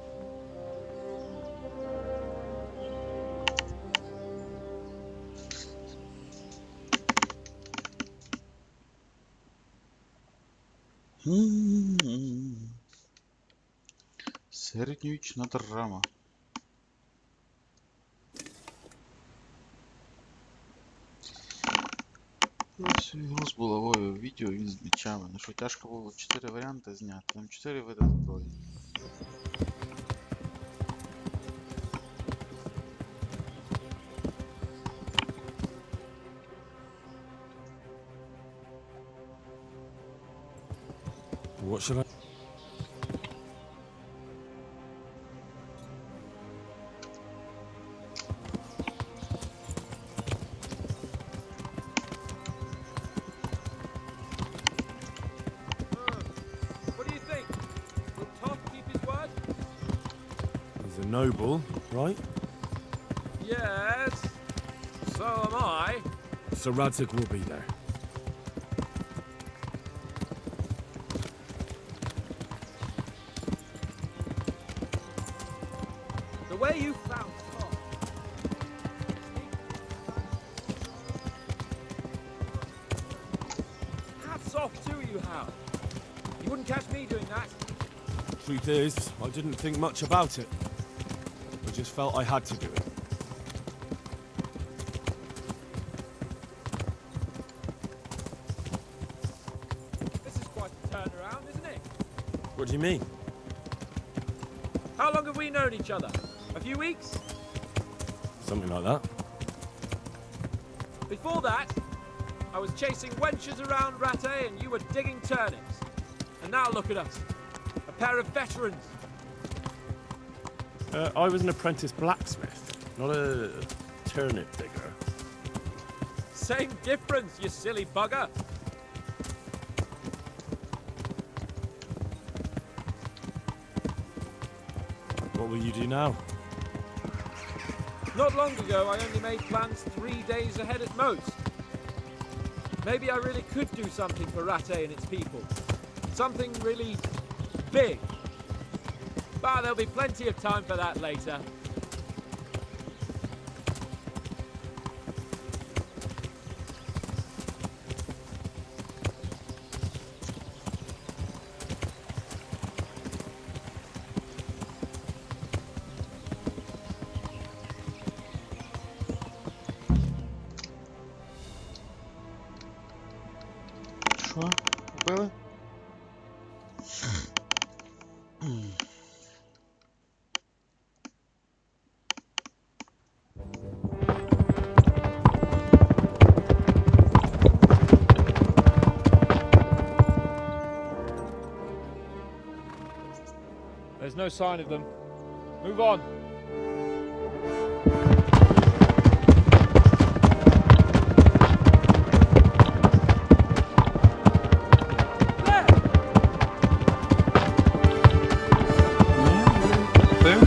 Середньовічна драма. Ось його з булавою відео, він з мечами. Ну що, тяжко було 4 варіанти зняти, там 4 види зброї. What should I... What do you think? Will Toth keep his word? He's a noble, right? Yes. So am I. So Radzig will be there. The way you found Toth. Hats off to you, Hal. You wouldn't catch me doing that. Truth is, I didn't think much about it. I just felt I had to do it. This is quite a turnaround, isn't it? What do you mean? How long have we known each other? A few weeks? Something like that. Before that, I was chasing wenches around Rattay and you were digging turnips. And now look at us. A pair of veterans. I was an apprentice blacksmith, not a turnip digger. Same difference, you silly bugger. What will you do now? Not long ago, I only made plans 3 days ahead at most. Maybe I really could do something for Rattay and its people. Something really big. But there'll be plenty of time for that later. Що? Купили? There's no sign of them. Move on. Дякую.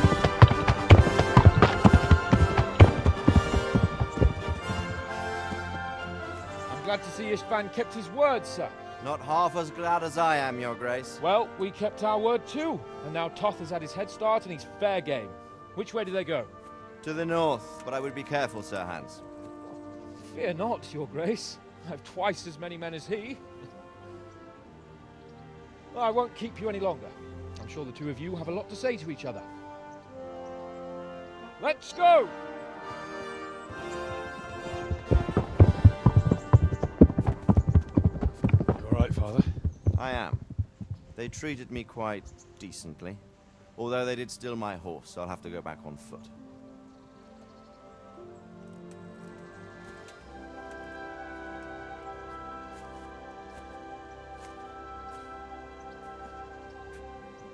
I'm glad to see Istvan kept his word, sir. Not half as glad as I am, Your Grace. Well, we kept our word too, and now Toth has had his head start and he's fair game. Which way do they go? To the north, but I would be careful, Sir Hans. Fear not, Your Grace. I have twice as many men as he. Well, I won't keep you any longer. I'm sure the two of you have a lot to say to each other. Let's go! You all right, Father? I am. They treated me quite decently. Although they did steal my horse, so I'll have to go back on foot.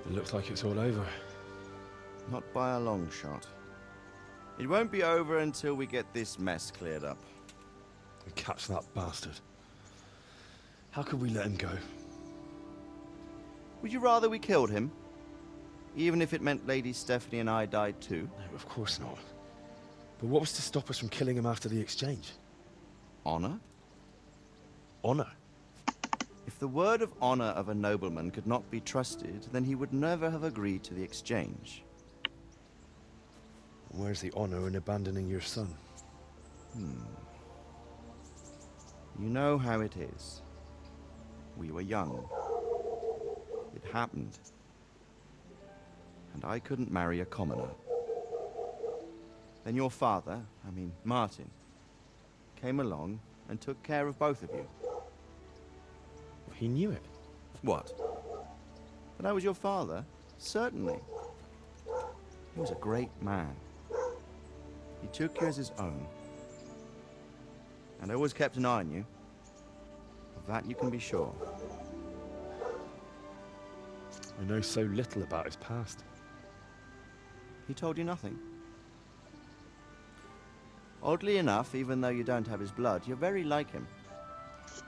It looks like it's all over. Not by a long shot. It won't be over until we get this mess cleared up. And catch that bastard. How could we let him go? Would you rather we killed him? Even if it meant Lady Stephanie and I died too? No, of course not. But what was to stop us from killing him after the exchange? Honor? Honor? If the word of honor of a nobleman could not be trusted, then he would never have agreed to the exchange. Where's the honor in abandoning your son? You know how it is. We were young. It happened. And I couldn't marry a commoner. Then your father, Martin, came along and took care of both of you. He knew it. What? That I was your father? Certainly. He was a great man. He took you as his own. And always kept an eye on you. Of that you can be sure. I know so little about his past. He told you nothing? Oddly enough, even though you don't have his blood, you're very like him.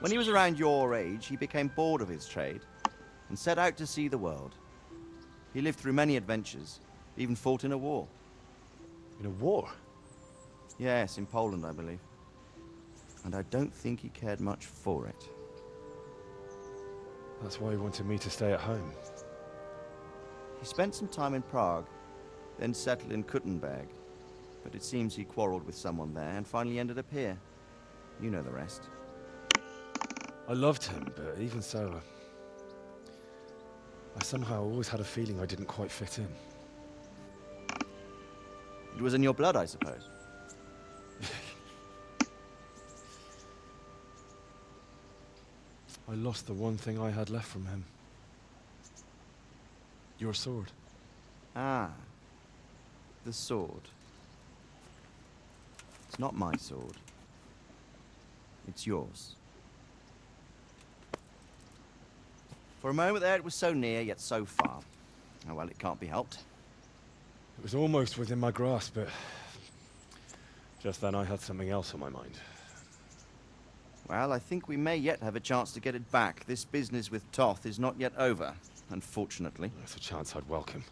When he was around your age, he became bored of his trade and set out to see the world. He lived through many adventures, even fought in a war. In a war? Yes, in Poland, I believe. And I don't think he cared much for it. That's why he wanted me to stay at home. He spent some time in Prague, then settled in Kuttenberg. But it seems he quarreled with someone there and finally ended up here. You know the rest. I loved him, but even so, I somehow always had a feeling I didn't quite fit in. It was in your blood, I suppose. I lost the one thing I had left from him. Your sword. Ah. The sword. It's not my sword. It's yours. For a moment there, it was so near, yet so far. Oh, well, it can't be helped. It was almost within my grasp, but just then I had something else on my mind. Well, I think we may yet have a chance to get it back. This business with Toth is not yet over, unfortunately. That's a chance I'd welcome.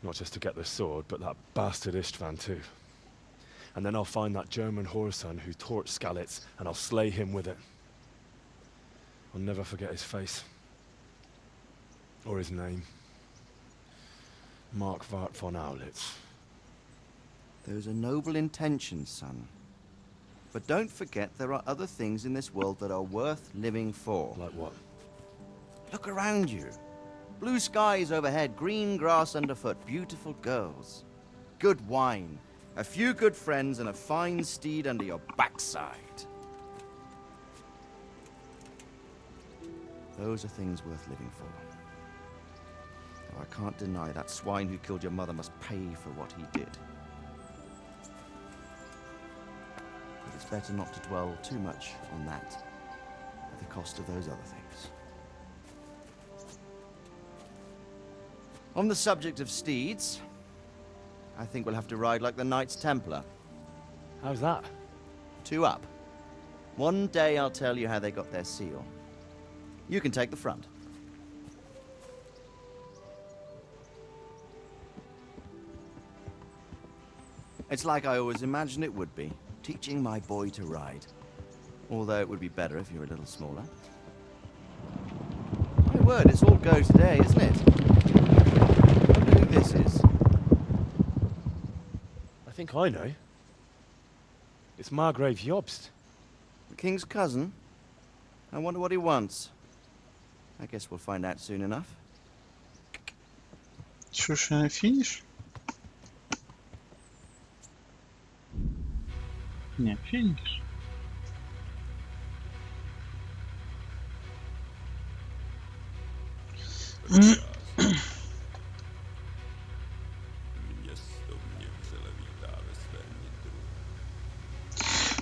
Not just to get the sword, but that bastard Istvan too. And then I'll find that German whoreson who torched Skalitz, and I'll slay him with it. I'll never forget his face. Or his name. Mark Vart von Aulitz. Those are noble intentions, son. But don't forget there are other things in this world that are worth living for. Like what? Look around you. Blue skies overhead, green grass underfoot, beautiful girls. Good wine, a few good friends, and a fine steed under your backside. Those are things worth living for. Though I can't deny that swine who killed your mother must pay for what he did. But it's better not to dwell too much on that at the cost of those other things. On the subject of steeds, I think we'll have to ride like the Knights Templar. How's that? 2 up. One day I'll tell you how they got their seal. You can take the front. It's like I always imagined it would be, teaching my boy to ride. Although it would be better if you were a little smaller. My word, it's all go today, isn't it? I wonder who this is. I think I know. It's Margrave Jobst. The king's cousin? I wonder what he wants. I guess we'll find out soon enough. Що, ще не фініш? Ні, фініш.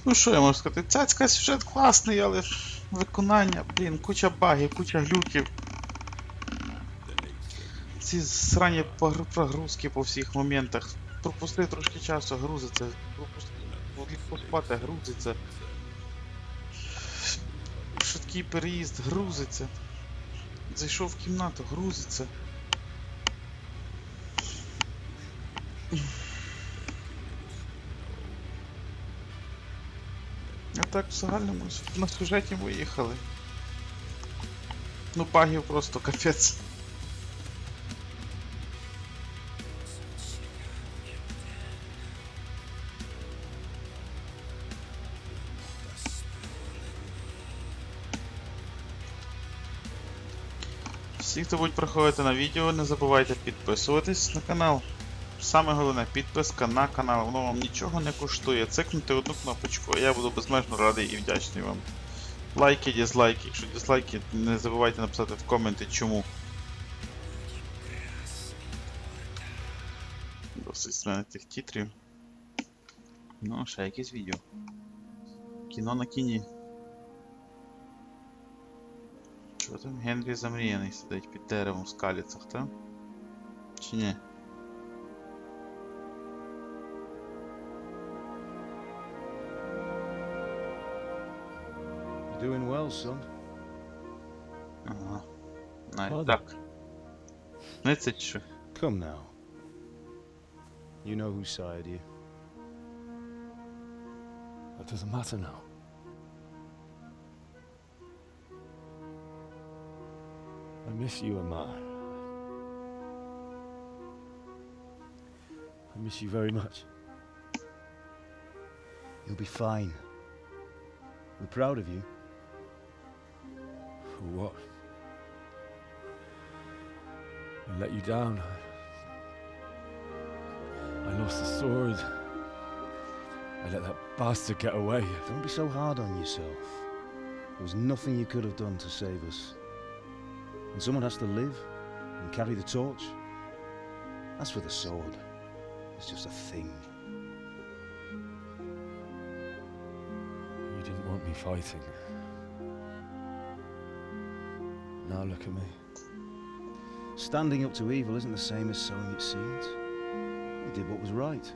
Ну що я можу сказати? Цяцька сюжет класний, але ж виконання, блін, куча багів, куча глюків. Ці срані прогрузки по всіх моментах. Пропусти трошки часу, грузиться. Поспати, грузиться. Швидкий переїзд, грузиться. Зайшов в кімнату, грузиться. А так в загальному на сюжеті виїхали. Ну багів просто капець. Всі, хто будуть проходити на відео, не забувайте підписуватись на канал. Саме головне, підписка на канал, воно вам нічого не коштує. Цикнути одну кнопочку, а я буду безмежно радий і вдячний вам. Лайки, дизлайки. Якщо дизлайки, не забувайте написати в коменти чому. Досить з мене тих титрів. Ну, ще якесь відео. Кіно на кіні. Що там? Генрі замріяний сидить під деревом в скаліцях, так? Чи ні? Doing well, son. Ага. Навіть так. Не це що? Come now. You know who sired you. That doesn't matter now. I miss you, Amar. I miss you very much. You'll be fine. We're proud of you. For what? I let you down. I lost the sword. I let that bastard get away. Don't be so hard on yourself. There was nothing you could have done to save us. And someone has to live and carry the torch. As for the sword, it's just a thing. You didn't want me fighting. Now look at me. Standing up to evil isn't the same as sowing its seeds. You did what was right.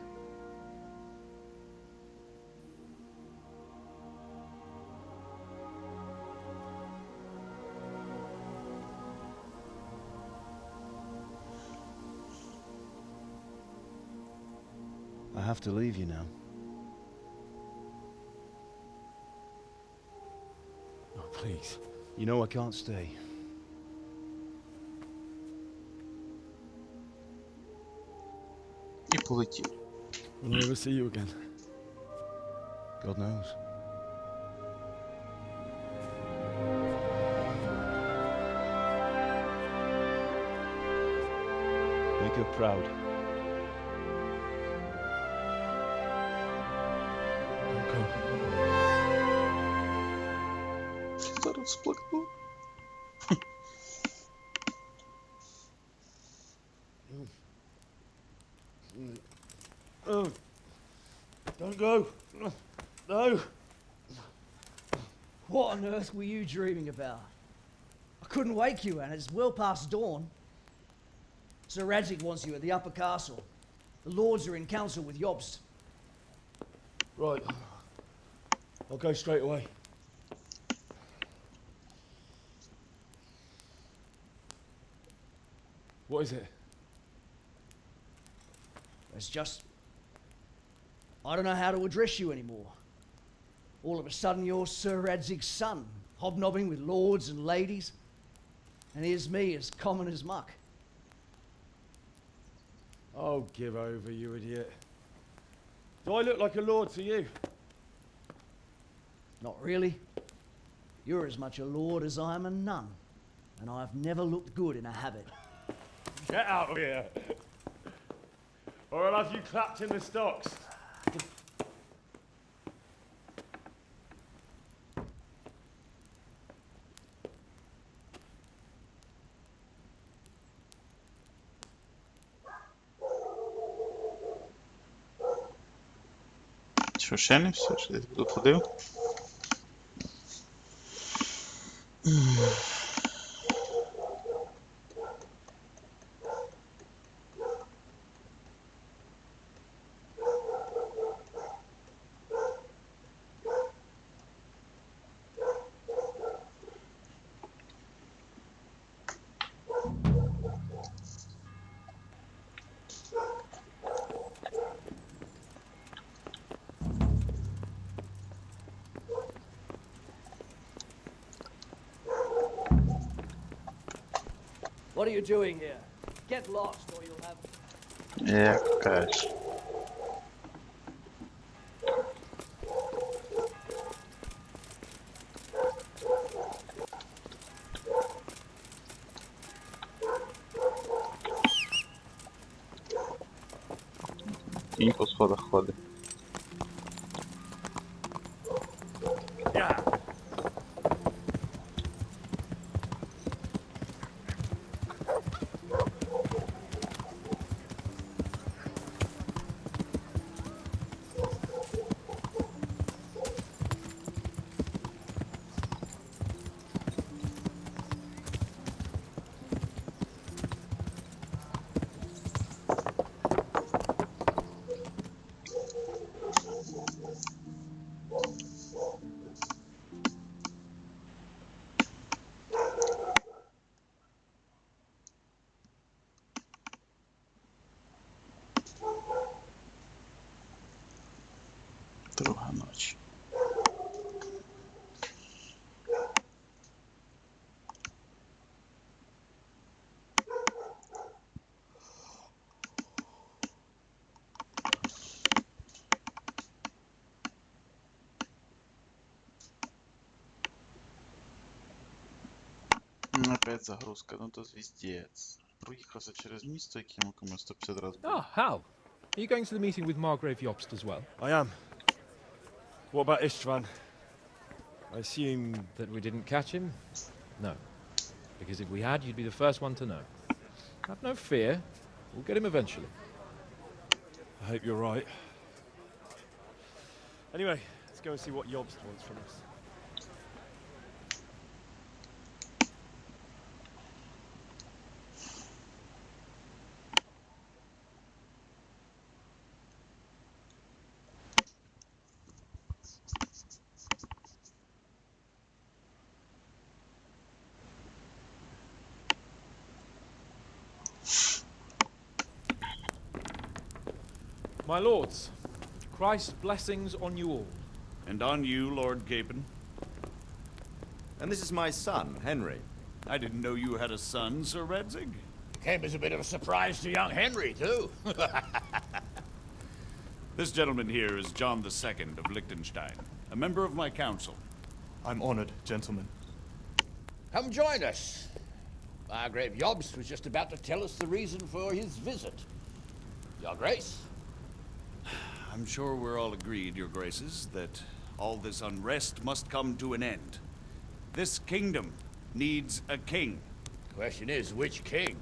I have to leave you now. Oh, please. You know I can't stay. І полетів. Will I ever see you again? God knows. Make her proud. Don't go. Зараз сплакну. Oh, don't go. No. What on earth were you dreaming about? I couldn't wake you, and it's well past dawn. Sir Radzik wants you at the upper castle. The lords are in council with Jobst. Right. I'll go straight away. What is it? There's just I don't know how to address you anymore. All of a sudden you're Sir Radzig's son, hobnobbing with lords and ladies. And here's me as common as muck. Oh, give over, you idiot. Do I look like a lord to you? Not really. You're as much a lord as I am a nun. And I've never looked good in a habit. Get out of here! Or I'll have you clapped in the stocks. Що, ще не все? Що десь буду ходив? What are you doing here? Get lost or you'll have... Як кажеш. Кінь по сходах ходить. Друга ночь. Опять загрузка, ну то звіздець. Проїхався через місто, яким ми 150 разів. Oh, Hal. Are you going to the meeting with Margrave Jobst as well? I am. What about Istvan? I assume that we didn't catch him? No. Because if we had, you'd be the first one to know. Have no fear. We'll get him eventually. I hope you're right. Anyway, let's go and see what Jobst wants from us. My lords, Christ's blessings on you all. And on you, Lord Gapen. And this is my son, Henry. I didn't know you had a son, Sir Radzig. Came as a bit of a surprise to young Henry, too. This gentleman here is John II of Liechtenstein, a member of my council. I'm honored, gentlemen. Come join us. Margrave Jobst was just about to tell us the reason for his visit. Your Grace? I'm sure we're all agreed, Your Graces, that all this unrest must come to an end. This kingdom needs a king. Question is, which king?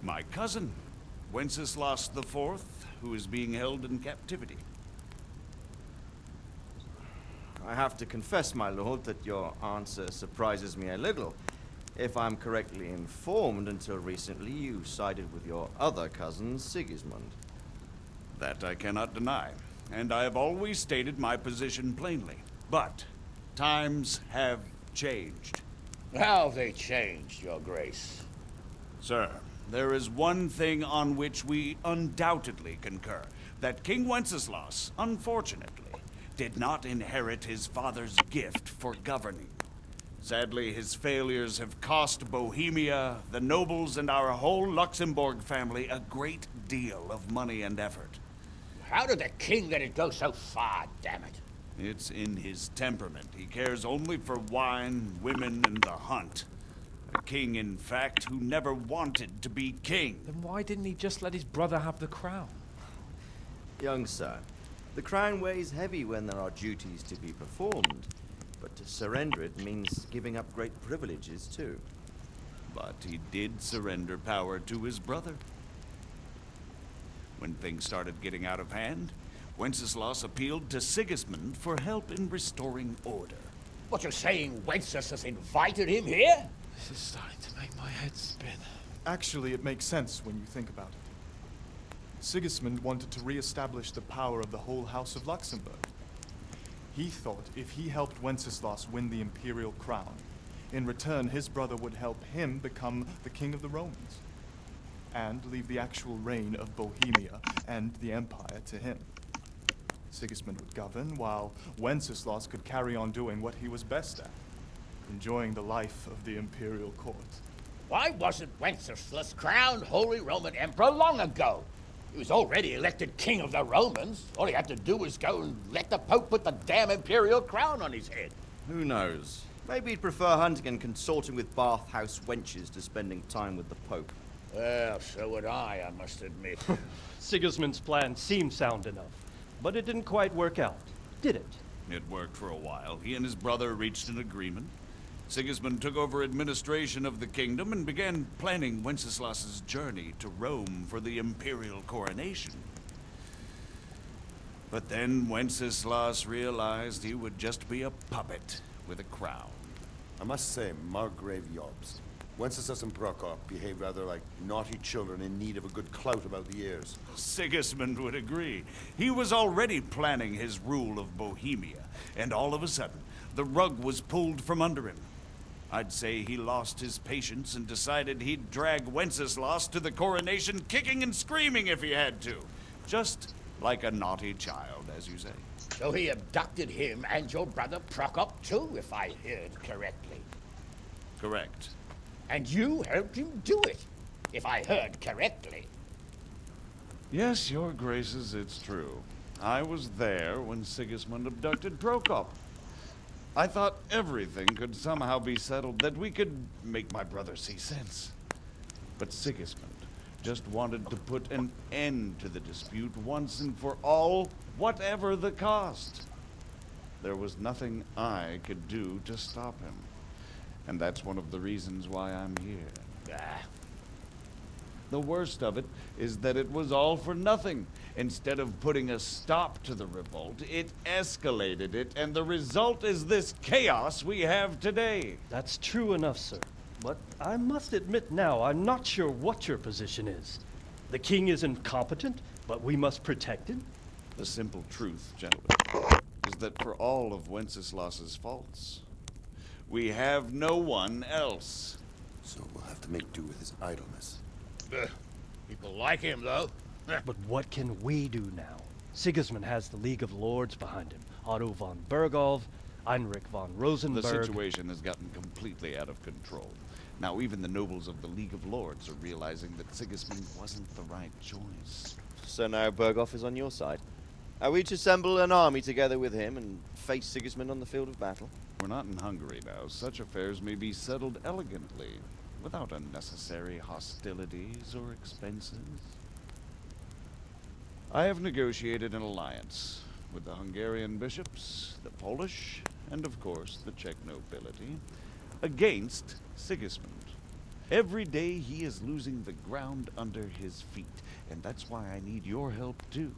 My cousin, Wenceslas IV, who is being held in captivity. I have to confess, my lord, that your answer surprises me a little. If I'm correctly informed, until recently you sided with your other cousin, Sigismund. That I cannot deny, and I have always stated my position plainly. But times have changed. How have they changed, Your Grace? Sir, there is one thing on which we undoubtedly concur. That King Wenceslas, unfortunately, did not inherit his father's gift for governing. Sadly, his failures have cost Bohemia, the nobles, and our whole Luxembourg family a great deal of money and effort. How did the king let it go so far, damn it? It's in his temperament. He cares only for wine, women, and the hunt. A king, in fact, who never wanted to be king. Then why didn't he just let his brother have the crown? Young sir, the crown weighs heavy when there are duties to be performed, but to surrender it means giving up great privileges too. But he did surrender power to his brother. When things started getting out of hand, Wenceslas appealed to Sigismund for help in restoring order. What, you're saying Wenceslas invited him here? This is starting to make my head spin. Actually, it makes sense when you think about it. Sigismund wanted to re-establish the power of the whole House of Luxembourg. He thought if he helped Wenceslas win the imperial crown, in return his brother would help him become the king of the Romans, and leave the actual reign of Bohemia and the empire to him. Sigismund would govern, while Wenceslas could carry on doing what he was best at, enjoying the life of the imperial court. Why wasn't Wenceslas crowned Holy Roman Emperor long ago? He was already elected king of the Romans. All he had to do was go and let the Pope put the damn imperial crown on his head. Who knows? Maybe he'd prefer hunting and consorting with bathhouse wenches to spending time with the Pope. Well, so would I must admit. Sigismund's plan seemed sound enough, but it didn't quite work out, did it? It worked for a while. He and his brother reached an agreement. Sigismund took over administration of the kingdom and began planning Wenceslas's journey to Rome for the imperial coronation. But then Wenceslas realized he would just be a puppet with a crown. I must say, Margrave Jobst, Wenceslas and Prokop behave rather like naughty children in need of a good clout about the ears. Sigismund would agree. He was already planning his rule of Bohemia, and all of a sudden, the rug was pulled from under him. I'd say he lost his patience and decided he'd drag Wenceslas to the coronation kicking and screaming if he had to. Just like a naughty child, as you say. So he abducted him and your brother Prokop too, if I heard correctly. Correct. And you helped him do it, if I heard correctly. Yes, your graces, it's true. I was there when Sigismund abducted Prokop. I thought everything could somehow be settled, that we could make my brother see sense. But Sigismund just wanted to put an end to the dispute once and for all, whatever the cost. There was nothing I could do to stop him. And that's one of the reasons why I'm here. The worst of it is that it was all for nothing. Instead of putting a stop to the revolt, it escalated it, and the result is this chaos we have today. That's true enough, sir. But I must admit now, I'm not sure what your position is. The king is incompetent, but we must protect him? The simple truth, gentlemen, is that for all of Wenceslas's faults, we have no one else. So we'll have to make do with his idleness. People like him, though. But what can we do now? Sigismund has the League of Lords behind him. Otto von Bergolf, Heinrich von Rosenberg. The situation has gotten completely out of control. Now even the nobles of the League of Lords are realizing that Sigismund wasn't the right choice. So now Bergolf is on your side. Are we to assemble an army together with him and face Sigismund on the field of battle? We're not in Hungary now. Such affairs may be settled elegantly, without unnecessary hostilities or expenses. I have negotiated an alliance with the Hungarian bishops, the Polish, and of course the Czech nobility, against Sigismund. Every day he is losing the ground under his feet, and that's why I need your help too.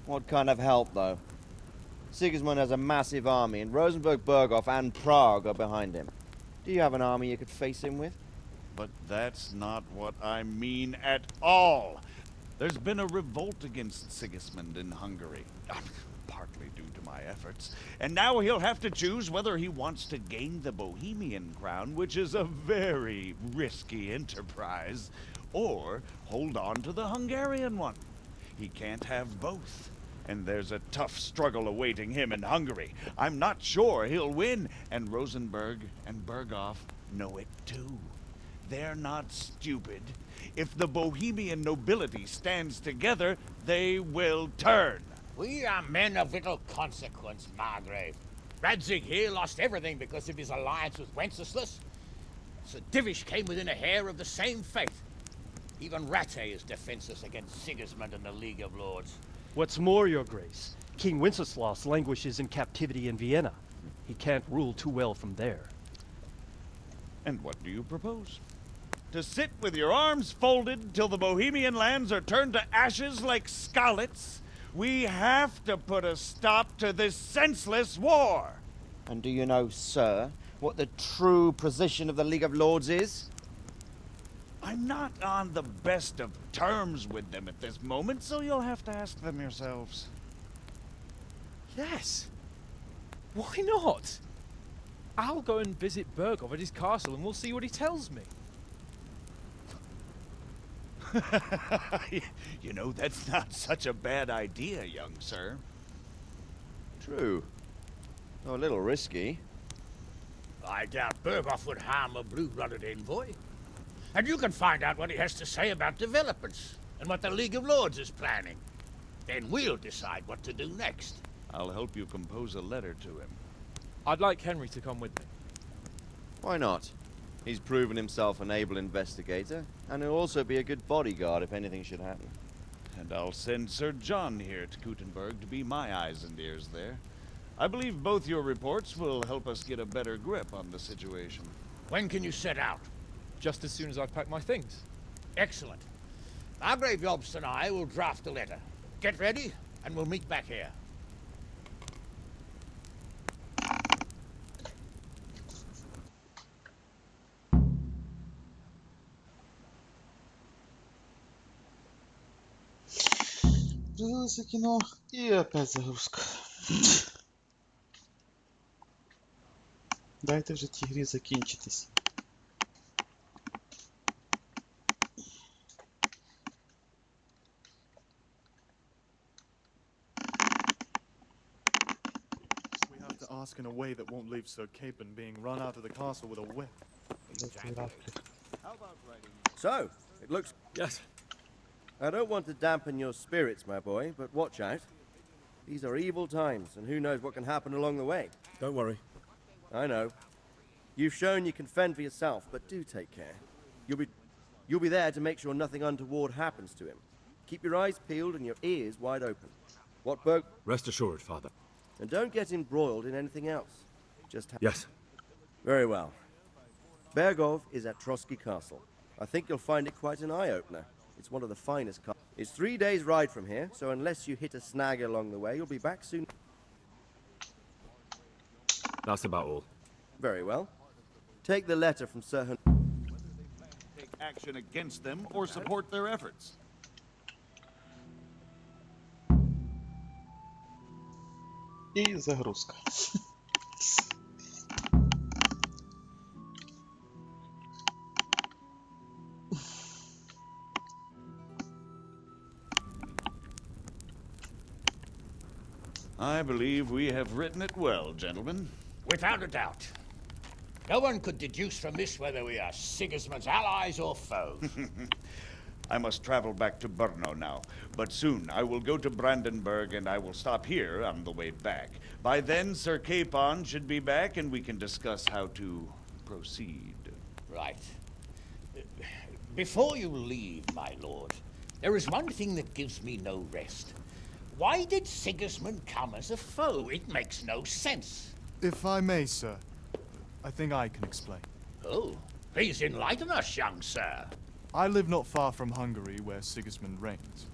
What kind of help, though? Sigismund has a massive army, and Rosenberg, Berghoff, and Prague are behind him. Do you have an army you could face him with? But that's not what I mean at all. There's been a revolt against Sigismund in Hungary. Pardon partly due to my efforts. And now he'll have to choose whether he wants to gain the Bohemian crown, which is a very risky enterprise, or hold on to the Hungarian one. He can't have both. And there's a tough struggle awaiting him in Hungary. I'm not sure he'll win, and Rosenberg and Berghoff know it too. They're not stupid. If the Bohemian nobility stands together, they will turn. We are men of little consequence, Margrave. Radzig here lost everything because of his alliance with Wenceslas. Sir Divish came within a hair of the same fate. Even Rattay is defenseless against Sigismund and the League of Lords. What's more, Your Grace, King Wenceslas languishes in captivity in Vienna. He can't rule too well from there. And what do you propose? To sit with your arms folded till the Bohemian lands are turned to ashes like scarlets? We have to put a stop to this senseless war! And do you know, sir, what the true position of the League of Lords is? I'm not on the best of terms with them at this moment, so you'll have to ask them yourselves. Yes. Why not? I'll go and visit Berghoff at his castle and we'll see what he tells me. You know, that's not such a bad idea, young sir. True. Though a little risky. I doubt Berghoff would harm a blue-blooded envoy. And you can find out what he has to say about developments and what the League of Lords is planning. Then we'll decide what to do next. I'll help you compose a letter to him. I'd like Henry to come with me. Why not? He's proven himself an able investigator, and he'll also be a good bodyguard if anything should happen. And I'll send Sir John here to Kuttenberg to be my eyes and ears there. I believe both your reports will help us get a better grip on the situation. When can you set out? Just as soon as I've packed my things. Excellent. Margrave Jobst and I will draft a letter. Get ready, and we'll meet back here. Загрузился кино, и опять загрузка. Дайте вже ті грі закінчитись. We have to ask in a way that won't leave Sir Capon being run out of the castle with a whip. So, it looks... Yes. I don't want to dampen your spirits, my boy, but watch out. These are evil times, and who knows what can happen along the way. Don't worry. I know. You've shown you can fend for yourself, but do take care. You'll be there to make sure nothing untoward happens to him. Keep your eyes peeled and your ears wide open. What, Berg? Rest assured, Father. And don't get embroiled in anything else. Just Yes. Very well. Bergov is at Trotsky Castle. I think you'll find it quite an eye-opener. It's one of the finest castles. It's 3 days' ride from here, so unless you hit a snag along the way, you'll be back soon. That's about all. Very well. Take the letter from Sir Hun... Take action against them or support their efforts. І загрузка. I believe we have written it well, gentlemen. Without a doubt. No one could deduce from this whether we are Sigismund's allies or foes. I must travel back to Brno now, but soon I will go to Brandenburg and I will stop here on the way back. By then, Sir Capon should be back and we can discuss how to proceed. Right. Before you leave, my lord, there is one thing that gives me no rest. Why did Sigismund come as a foe? It makes no sense. If I may, sir, I think I can explain. Oh, please enlighten us, young sir. I live not far from Hungary, where Sigismund reigns.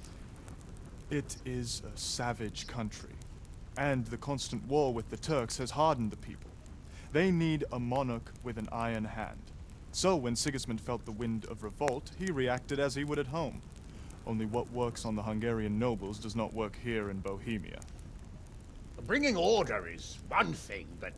It is a savage country, and the constant war with the Turks has hardened the people. They need a monarch with an iron hand. So when Sigismund felt the wind of revolt, he reacted as he would at home. Only what works on the Hungarian nobles does not work here in Bohemia. Bringing order is one thing, but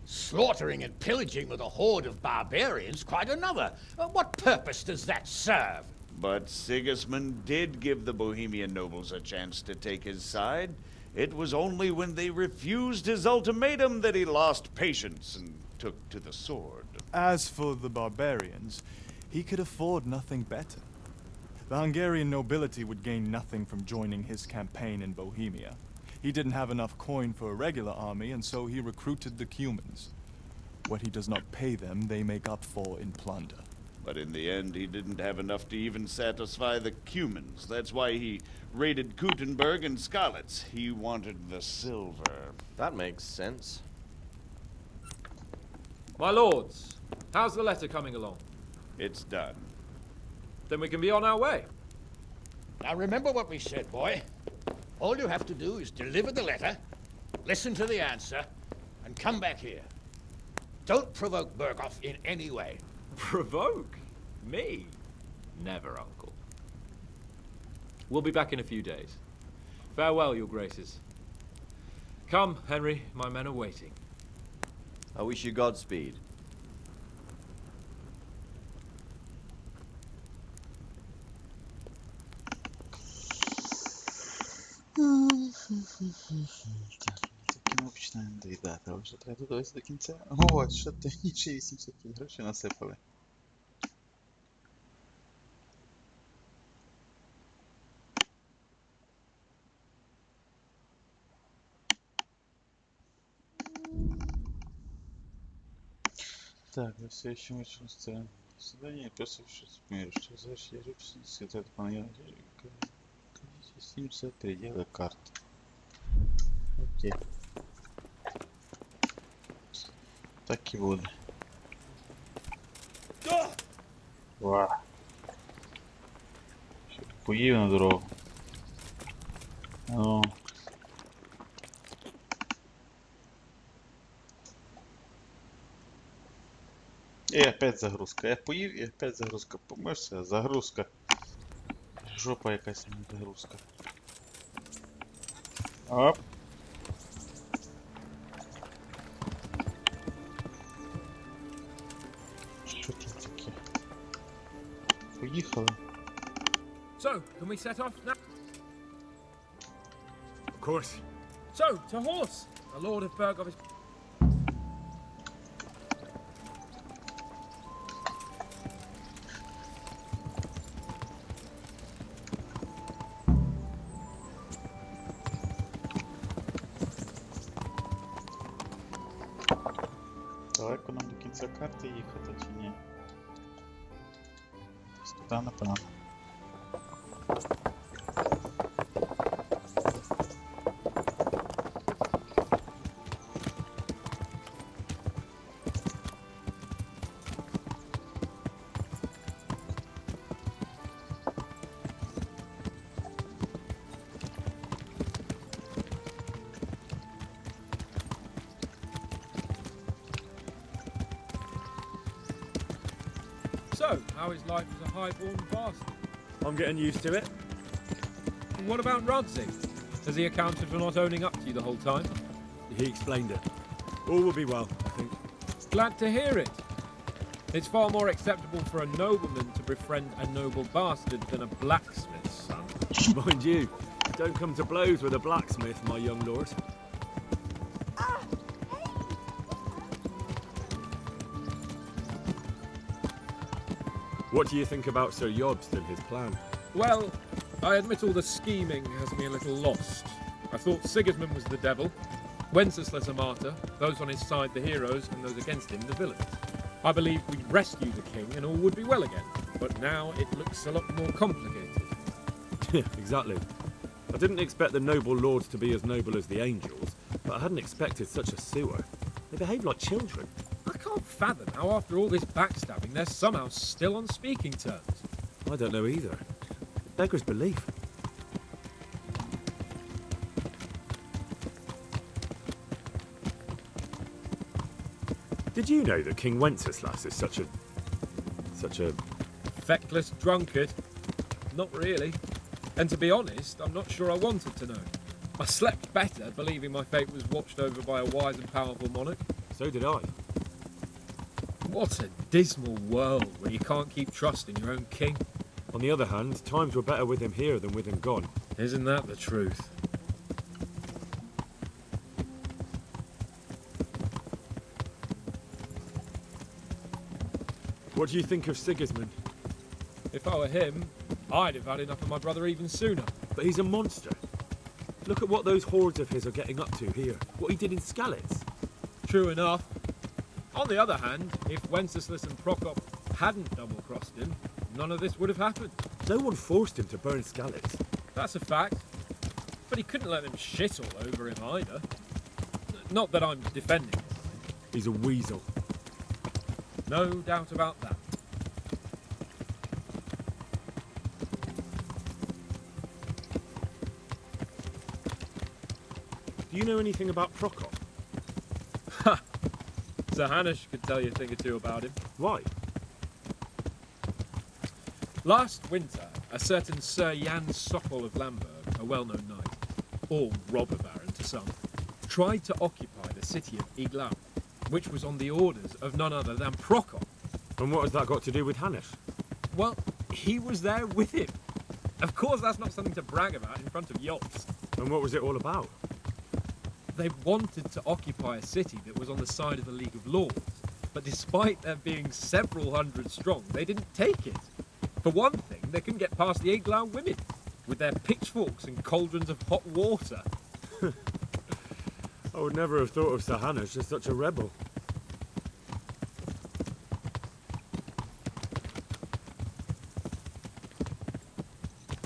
slaughtering and pillaging with a horde of barbarians quite another. What purpose does that serve? But Sigismund did give the Bohemian nobles a chance to take his side. It was only when they refused his ultimatum that he lost patience and took to the sword. As for the barbarians, he could afford nothing better. The Hungarian nobility would gain nothing from joining his campaign in Bohemia. He didn't have enough coin for a regular army, and so he recruited the Cumans. What he does not pay them, they make up for in plunder. But in the end, he didn't have enough to even satisfy the Cumans. That's why he raided Kuttenberg and Skalitz. He wanted the silver. That makes sense. My lords, how's the letter coming along? It's done. Then we can be on our way. Now remember what we said, boy. All you have to do is deliver the letter, listen to the answer, and come back here. Don't provoke Berghoff in any way. Provoke? Me? Never, Uncle. We'll be back in a few days. Farewell, your graces. Come, Henry, my men are waiting. I wish you Godspeed. Таки ми починаємо доїдати, але вже треба додивитися до кінця. Ось, що ти, ще 800 грошей насипали. Так, вы все еще очень устроен. Свидание, просто что мир, что знаешь, я речь, святой панель, 70 пределы карт. Окей. Так и буде. Ва. Щоб поїв на дорогу. Ну. И опять загрузка. Я поїв і опять загрузка. Помишся, загрузка. Жопа якась загрузка. Оп. Що тут таке? Поїхали. So, can we set off now? Of course. So, to horse! The Lord of Berghoff is... Далеко нам до кінця карти їхати чи ні? Десь туди, напевно. So, how is life as a highborn bastard? I'm getting used to it. And what about Rudzig? Has he accounted for not owning up to you the whole time? He explained it. All will be well, I think. Glad to hear it. It's far more acceptable for a nobleman to befriend a noble bastard than a blacksmith's son. Mind you, don't come to blows with a blacksmith, my young lord. What do you think about Sir Jobst and his plan? Well, I admit all the scheming has me a little lost. I thought Sigismund was the devil, Wenceslas a martyr, those on his side the heroes, and those against him the villains. I believed we'd rescue the king and all would be well again, but now it looks a lot more complicated. Yeah, exactly. I didn't expect the noble lords to be as noble as the angels, but I hadn't expected such a sewer. They behave like children. I can't fathom how after all this backstabbing they're somehow still on speaking terms. I don't know either. It beggars belief. Did you know that King Wenceslas is such a... Feckless drunkard? Not really. And to be honest, I'm not sure I wanted to know. I slept better, believing my fate was watched over by a wise and powerful monarch. So did I. What a dismal world where you can't keep trust in your own king. On the other hand, times were better with him here than with him gone. Isn't that the truth? What do you think of Sigismund? If I were him, I'd have had enough of my brother even sooner. But he's a monster. Look at what those hordes of his are getting up to here. What he did in Skalitz. True enough. On the other hand, if Wenceslas and Prokop hadn't double-crossed him, none of this would have happened. No one forced him to burn Skalitz. That's a fact. But he couldn't let them shit all over him either. Not that I'm defending him. He's a weasel. No doubt about that. Do you know anything about Prokop? Ha! Sir Hanush could tell you a thing or two about him. Why? Last winter, a certain Sir Jan Sokol of Lamberg, a well-known knight, or robber baron to some, tried to occupy the city of Iglau, which was on the orders of none other than Prokop. And what has that got to do with Hanush? Well, he was there with him. Of course, that's not something to brag about in front of yachts. And what was it all about? They wanted to occupy a city that was on the side of the League of Lords, but despite there being several hundred strong, they didn't take it. For one thing, they couldn't get past the Iglau women, with their pitchforks and cauldrons of hot water. I would never have thought of Sir Hanush as such a rebel.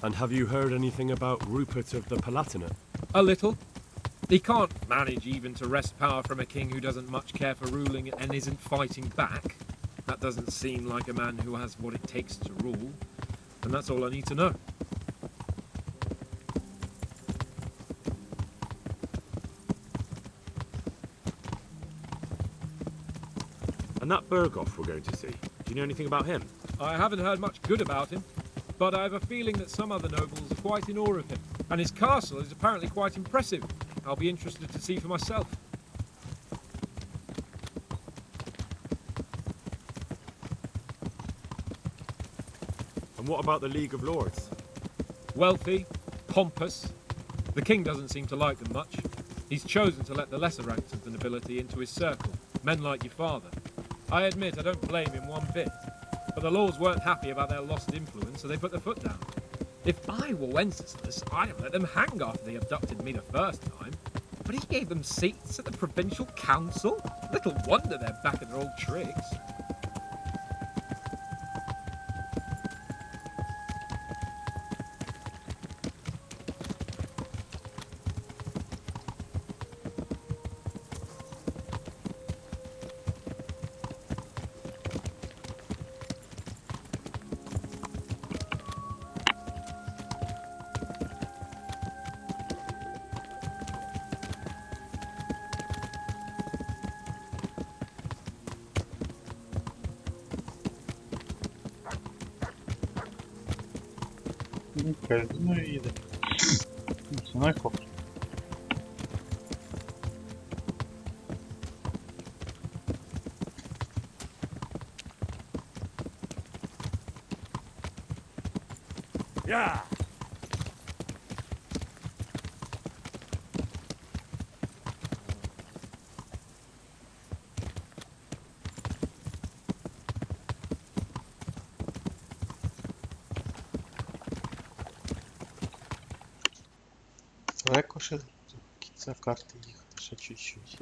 And have you heard anything about Rupert of the Palatinate? A little. He can't manage even to wrest power from a king who doesn't much care for ruling and isn't fighting back. That doesn't seem like a man who has what it takes to rule. And that's all I need to know. And that Berghoff we're going to see, do you know anything about him? I haven't heard much good about him, but I have a feeling that some other nobles are quite in awe of him. And his castle is apparently quite impressive. I'll be interested to see for myself. And what about the League of Lords? Wealthy, pompous. The king doesn't seem to like them much. He's chosen to let the lesser ranks of the nobility into his circle, men like your father. I admit I don't blame him one bit, but the lords weren't happy about their lost influence, so they put their foot down. If I were Wenceslas, I'd have let them hang after they abducted me the first time. But he gave them seats at the provincial council. Little wonder they're back at their old tricks. Okej, no i idę. Co na chłop. Yeah! Далеко ще до кінця карти їхати, ще чуть-чуть.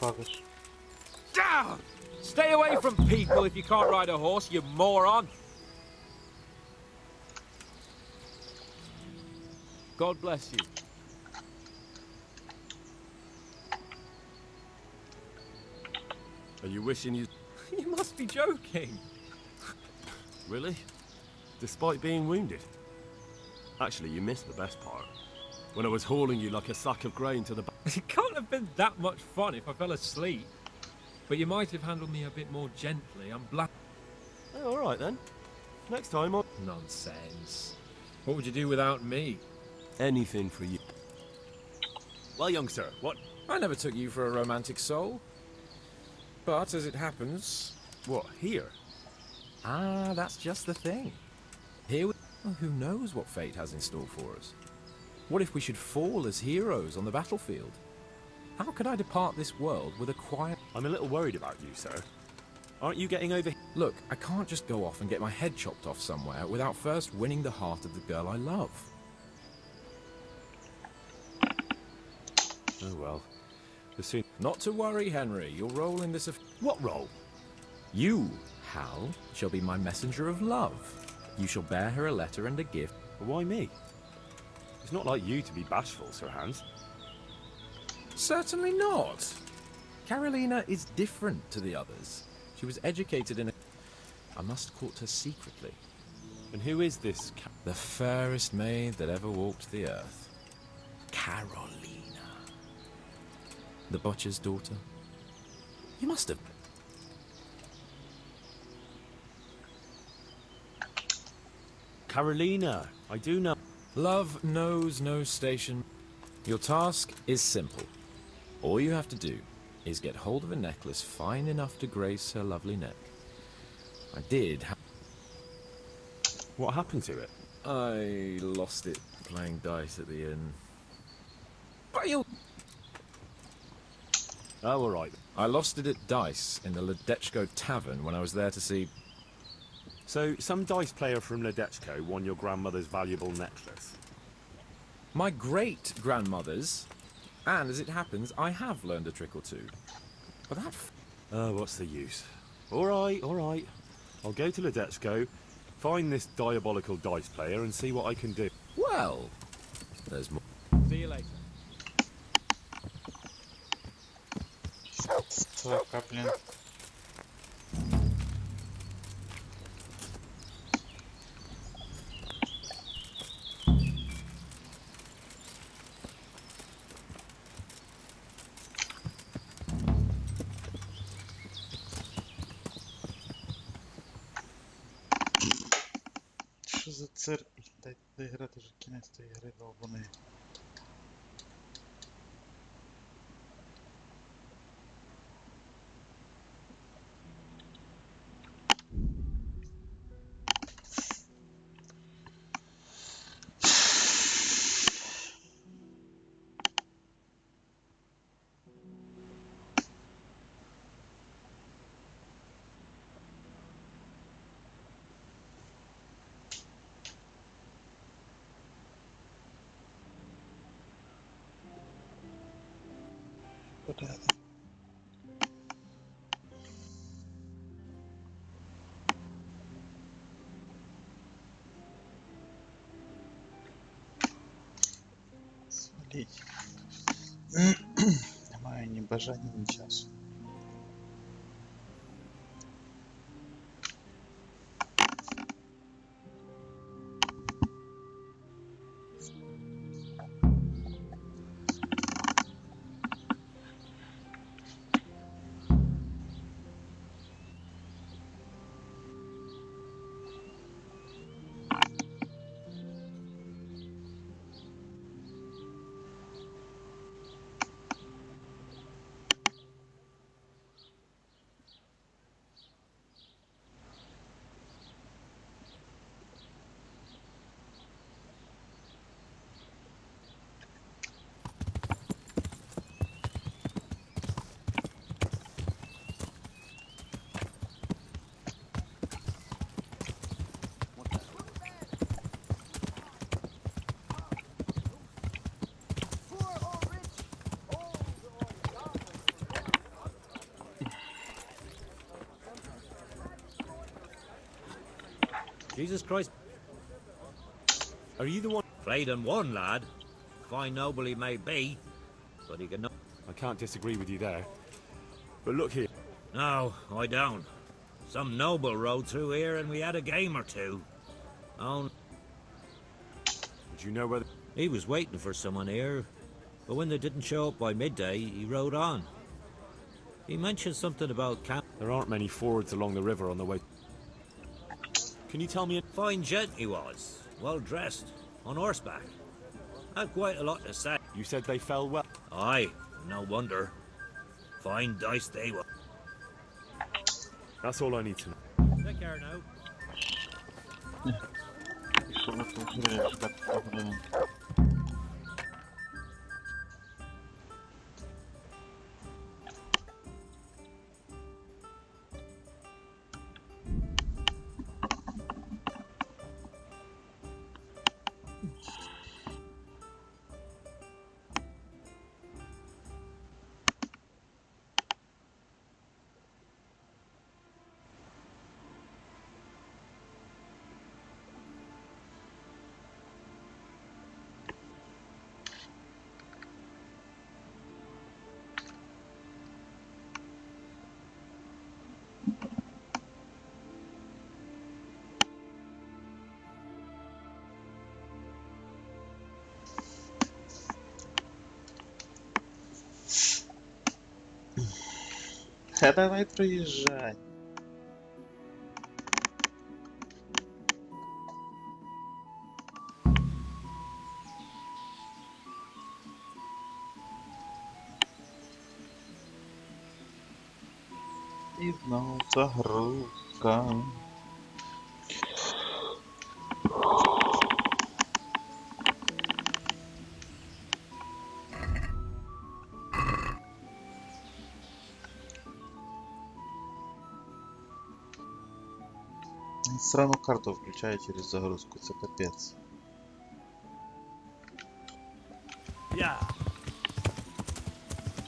падаєш. Down! Stay away from people if you can't ride a horse, you moron! God bless you. Are you wishing you... You must be joking. Really? Despite being wounded? Actually, you missed the best part. When I was hauling you like a sack of grain to the back. It can't have been that much fun if I fell asleep. But you might have handled me a bit more gently. I'm black. Oh, all right then. Next time I'll... Nonsense. What would you do without me? Anything for you. Well, young sir, what? I never took you for a romantic soul. But as it happens... What, here? Ah, that's just the thing. Here we... Well, who knows what fate has in store for us? What if we should fall as heroes on the battlefield? How could I depart this world with a quiet... I'm a little worried about you, sir. Aren't you getting over... Look, I can't just go off and get my head chopped off somewhere without first winning the heart of the girl I love. Oh well. The soon... Not to worry, Henry. Your role in this... What role? You, Hal, shall be my messenger of love. You shall bear her a letter and a gift. Why me? It's not like you to be bashful, Sir Hans. Certainly not. Carolina is different to the others. She was educated in a... I must court her secretly. And who is this the fairest maid that ever walked the earth. Carolina. The butcher's daughter. You must have... Carolina, I do know. Love knows no station. Your task is simple. All you have to do is get hold of a necklace fine enough to grace her lovely neck. I did. What happened to it? I lost it playing dice at the inn. But you... Oh, all right. I lost it at dice in the Ledechko tavern when I was there to see... So, some dice player from Ledechko won your grandmother's valuable necklace? My great-grandmother's. And as it happens, I have learned a trick or two. But that... Oh, what's the use? All right, all right. I'll go to Ledechko, find this diabolical dice player and see what I can do. Well, there's more. See you later. Сука, блин. Що за цирк? Дайте грати вже кінець тієї гри довбаної. Буде. Сваліть. Немає ні бажання, ні часу. Jesus Christ. Are you the one? Played and won, lad. Fine noble he may be, but he can not. I can't disagree with you there. But look here. No, I don't. Some noble rode through here and we had a game or two. Oh. Would you know whether... He was waiting for someone here, but when they didn't show up by midday, he rode on. He mentioned something about camp. There aren't many fords along the river on the way. Can you tell me... Fine gent he was, well dressed, on horseback. Had quite a lot to say. You said they fell well? Aye, no wonder. Fine dice they were. That's all I need to know. Take care now. Та давай проїжджай. І знову загрузка. Срану карту включаю через загрузку, це капець. Я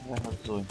готовий.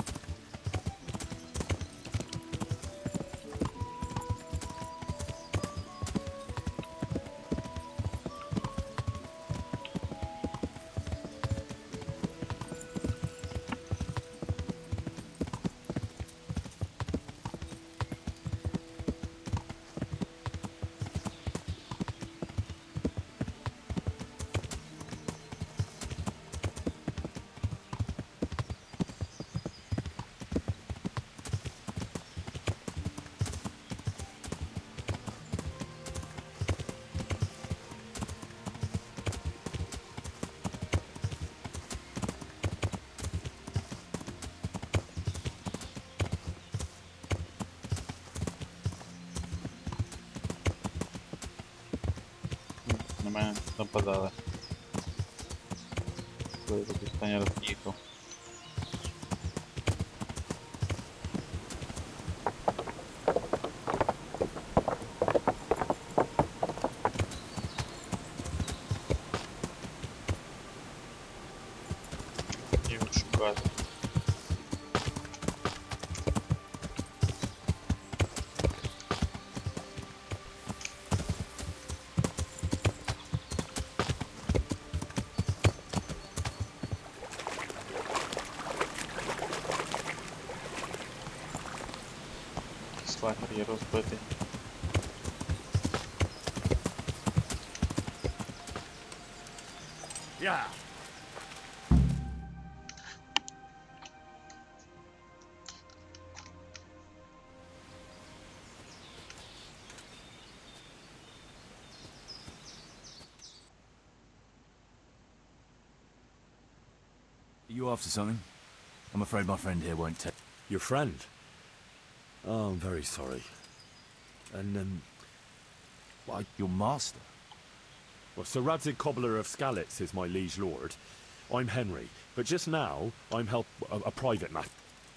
На мене нападали. Коли я тут останній раз їхав. Його шукати. Лагер є розбитий. Yeah. Are you after something? I'm afraid my friend here won't take... Your friend? Oh, I'm very sorry. And, why, your master? Well, Sir Radzig Cobbler of Skalitz is my liege lord. I'm Henry, but just now, I'm a private man.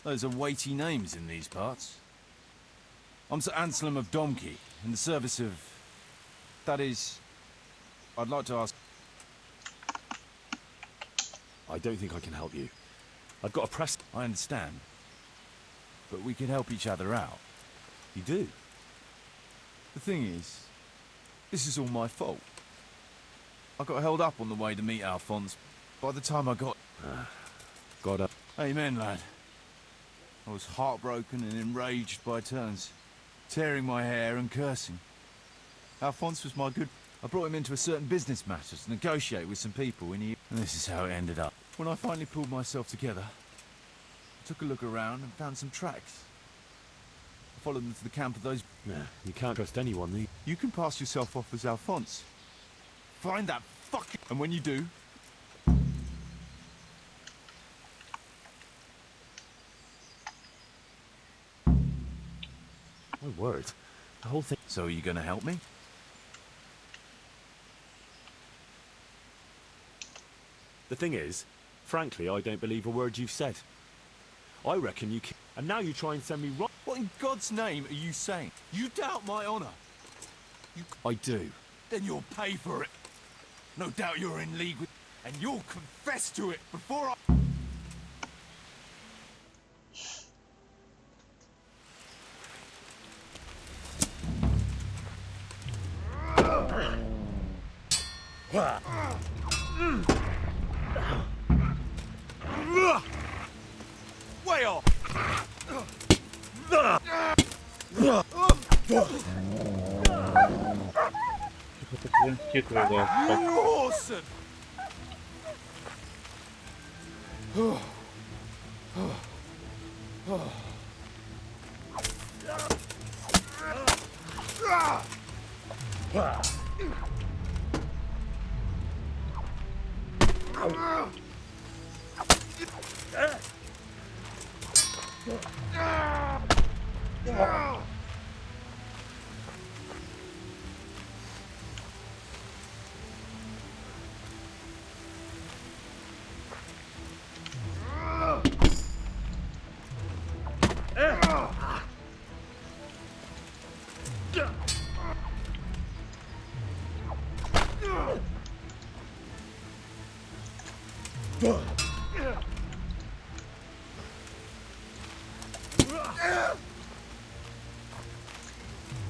Those are weighty names in these parts. I'm Sir Anselm of Domkey, in the service of... That is... I'd like to ask... I don't think I can help you. I've got a press... I understand. But we can help each other out. You do? The thing is, This is all my fault. I got held up on the way to meet Alphonse. By the time I got... Got up. Amen, lad. I was heartbroken and enraged by turns, tearing my hair and cursing. Alphonse was my good... I brought him into a certain business matter to negotiate with some people and this is how it ended up. When I finally pulled myself together, I took a look around and found some tracks. I followed them to the camp of those... Nah, you can't trust anyone. You can pass yourself off as Alphonse. Find that fucking... And when you do... My word. The whole thing... So are you gonna help me? The thing is, frankly, I don't believe a word you've said. I reckon you... And now you try and send me right... What in God's name are you saying? You doubt my honor. I do. Then you'll pay for it. No doubt you're in league with... And you'll confess to it before I... Way off! Awesome!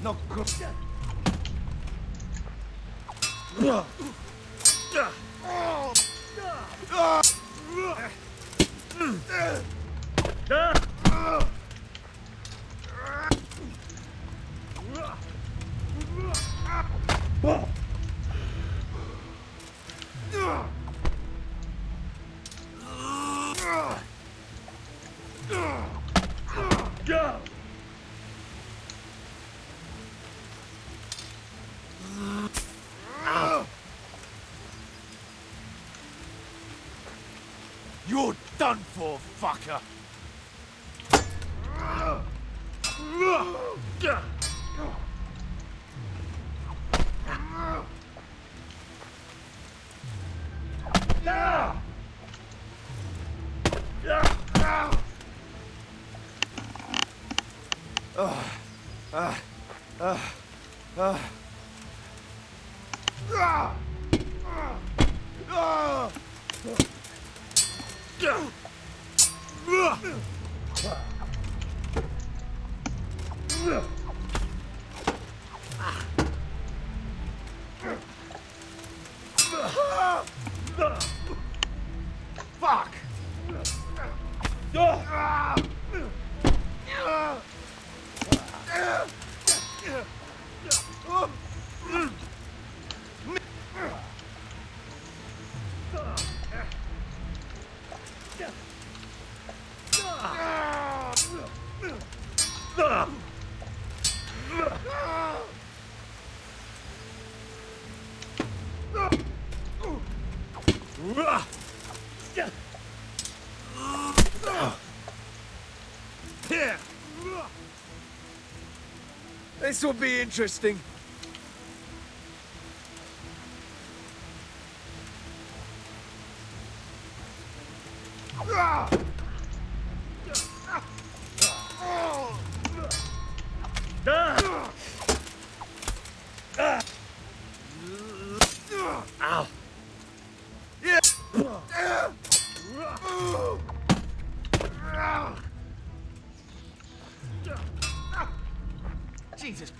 No good. You're done for, fucker! Fuck! This will be interesting. Ow. Yeah. Jesus.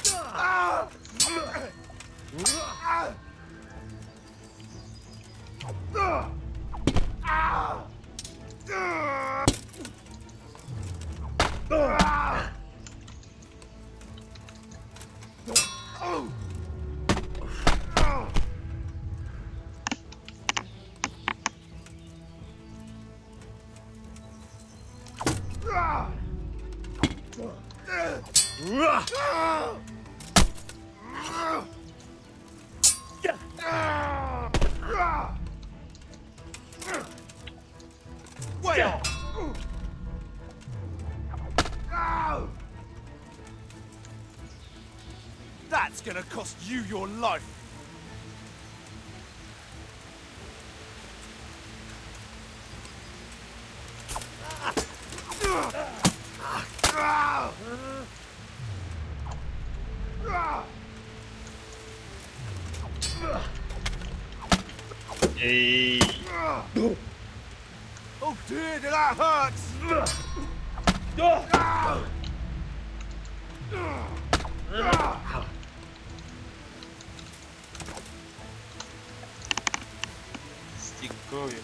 That's gonna cost you your life. Hey. Oh dear, that hurts. Стикові.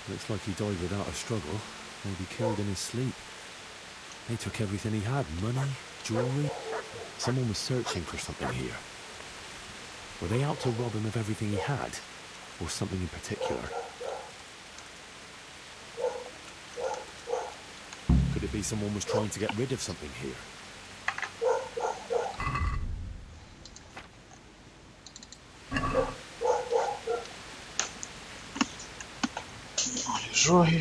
Looks like he died without a struggle. Maybe killed in his sleep. They took everything he had. Money, jewelry. Someone was searching for something here. Were they out to rob him of everything he had? Or something in particular? Could it be someone was trying to get rid of something here? Жоги.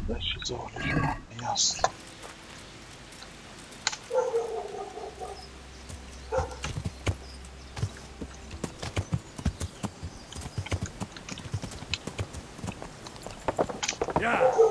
Дальше загляжу. Ясно. Yeah.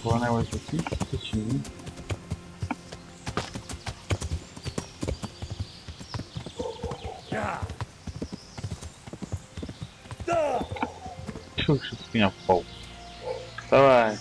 Вони ось такі, чи ні? Чё, что ты меня впал? Давай.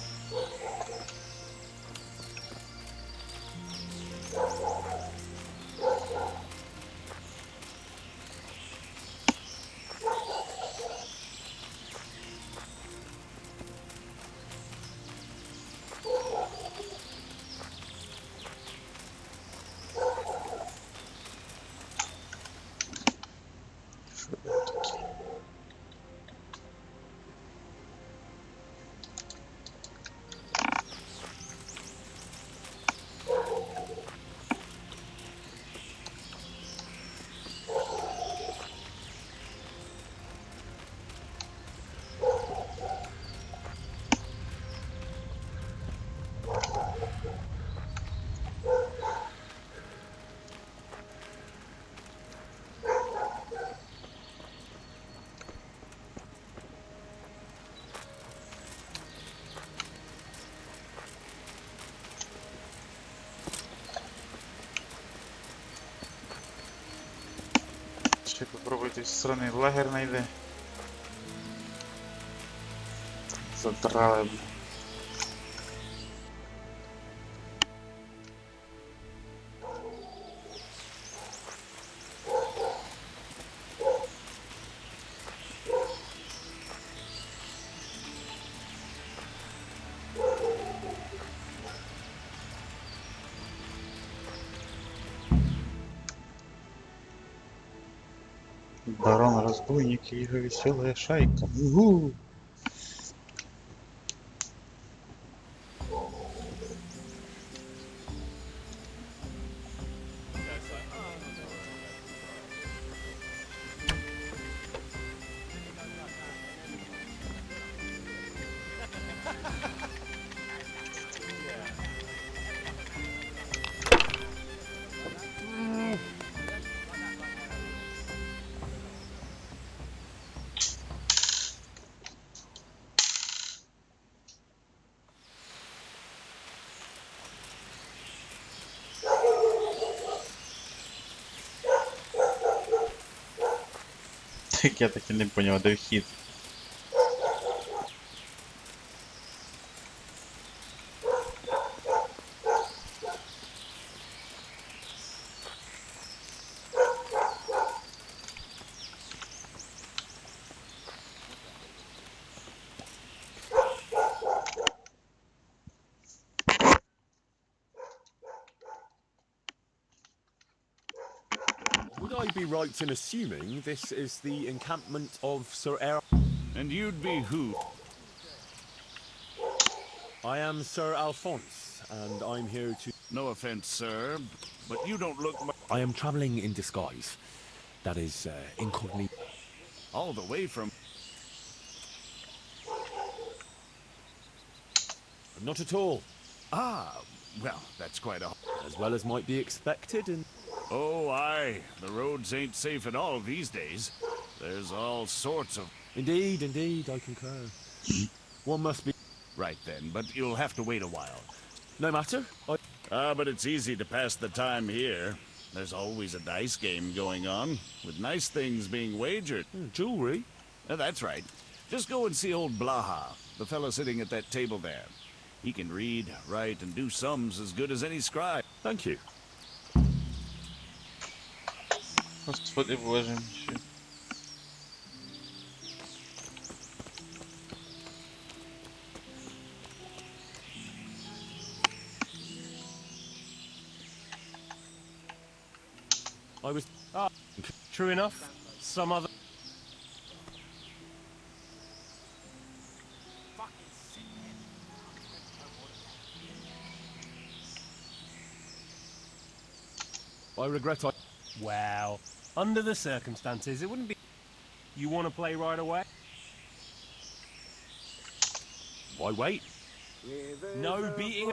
Ще попробуйте з сторони лагер найде. Задрали, бля. Барон разбойник и его веселая шайка. Угу! Так я так і не поняв, де вхід. Would I be right in assuming this is the encampment of Sir Er? And you'd be who? I am Sir Alphonse, and I'm here to... No offense, sir, but you don't look I am travelling in disguise. That is, incognito. all the way from... Not at all. Ah, well, that's quite a... As well as might be expected in... Oh, aye. The roads ain't safe at all these days. There's all sorts of... Indeed, indeed, I concur. One must be... Right then, but you'll have to wait a while. No matter. But it's easy to pass the time here. There's always a dice game going on, with nice things being wagered. Jewelry? That's right. Just go and see old Blaha, the fellow sitting at that table there. He can read, write, and do sums as good as any scribe. Thank you. Господи боже мій. I was... Ah, true enough. Some other... I regret I... Well, under the circumstances, it wouldn't be... You want to play right away? Why wait? No beating...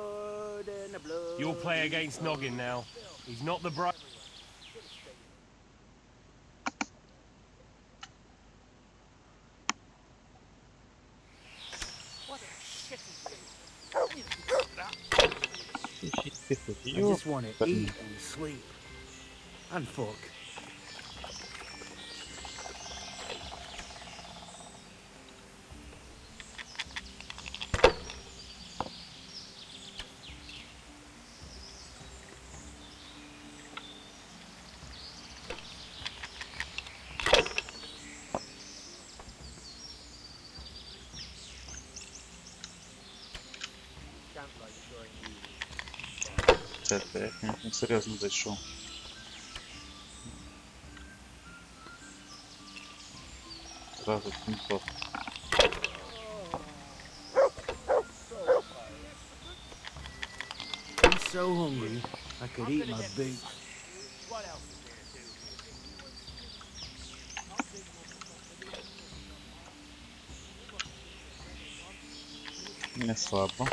You'll play against Noggin now. He's not the bright... I just want to eat and sleep. And fuck. Це я серйозно зайшов. Зразу 700. I'm so hungry, I could eat my boots. Не слабо.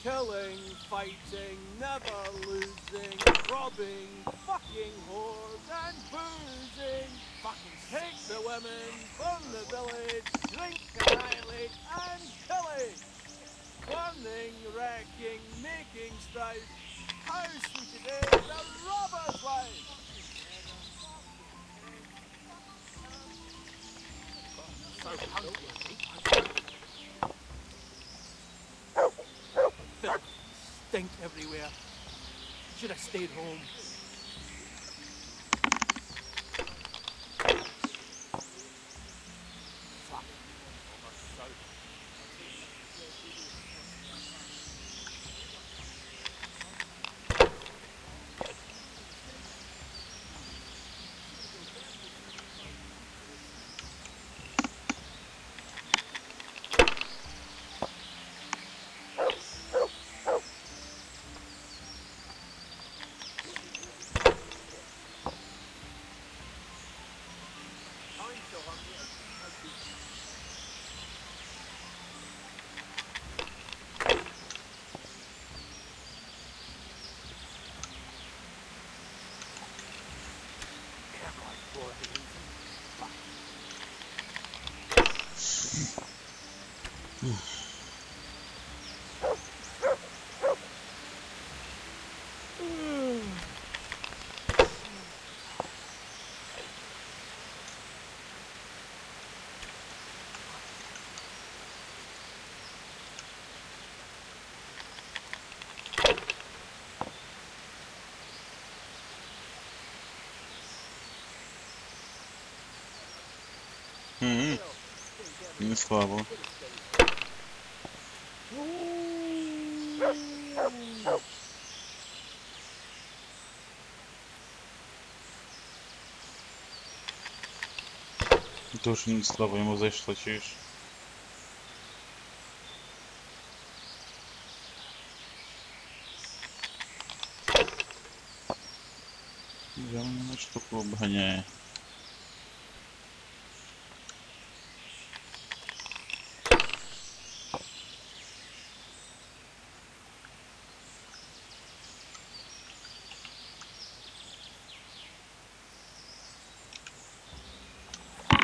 Killing, fighting, never losing, robbing, fucking whores and boozing. Fucking take the women, burn the village, drink, annihilate and pillage. Burning, wrecking, making strife. How sweet it is, a robber's life. So hungry. Filth, stink everywhere. Should have stayed home. Fuck. Almost so. Не слабо. Дуже не слабо йому зайшло, чуєш? Я мене штуку обганяє.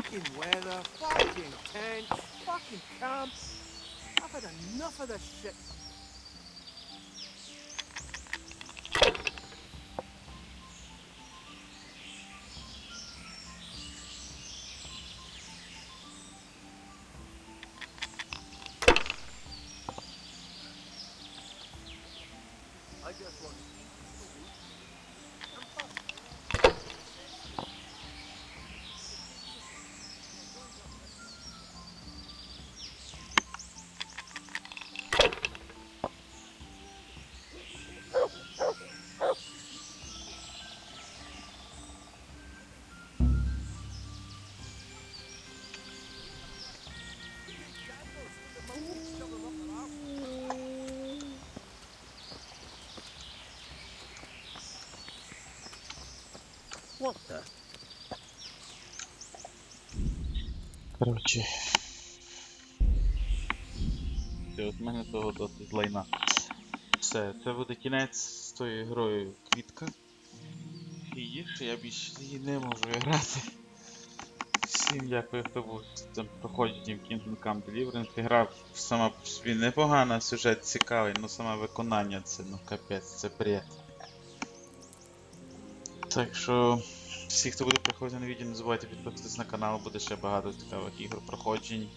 Fucking weather, fucking tents, fucking camp. I've had enough of this shit. I just want to eat and fuck. What the? Коротше. Все, от мене того досить лайна. Все, це буде кінець з тою грою Квітка. Фіїш, я більше її не можу грати. Всім дякую, хто був з цим проходженням Come Deliverance. Гра сама по собі непогана, сюжет цікавий, але саме виконання це, ну капець, це бред. Так що, всі, хто буде приходити на відео, не забувайте підписатись на канал, буде ще багато цікавих ігор, проходжень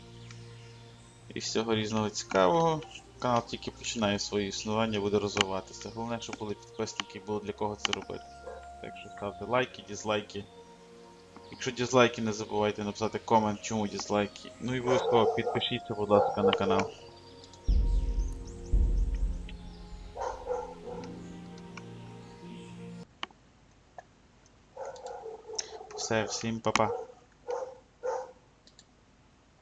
і всього різного цікавого. Канал тільки починає своє існування, буде розвиватися. Головне, щоб були підписники, було для кого це робити. Так що ставте лайки, дизлайки. Якщо дизлайки, не забувайте написати комент, чому дизлайки. Ну і обов'язково підпишіться, будь ласка, на канал. Все, всім па-па.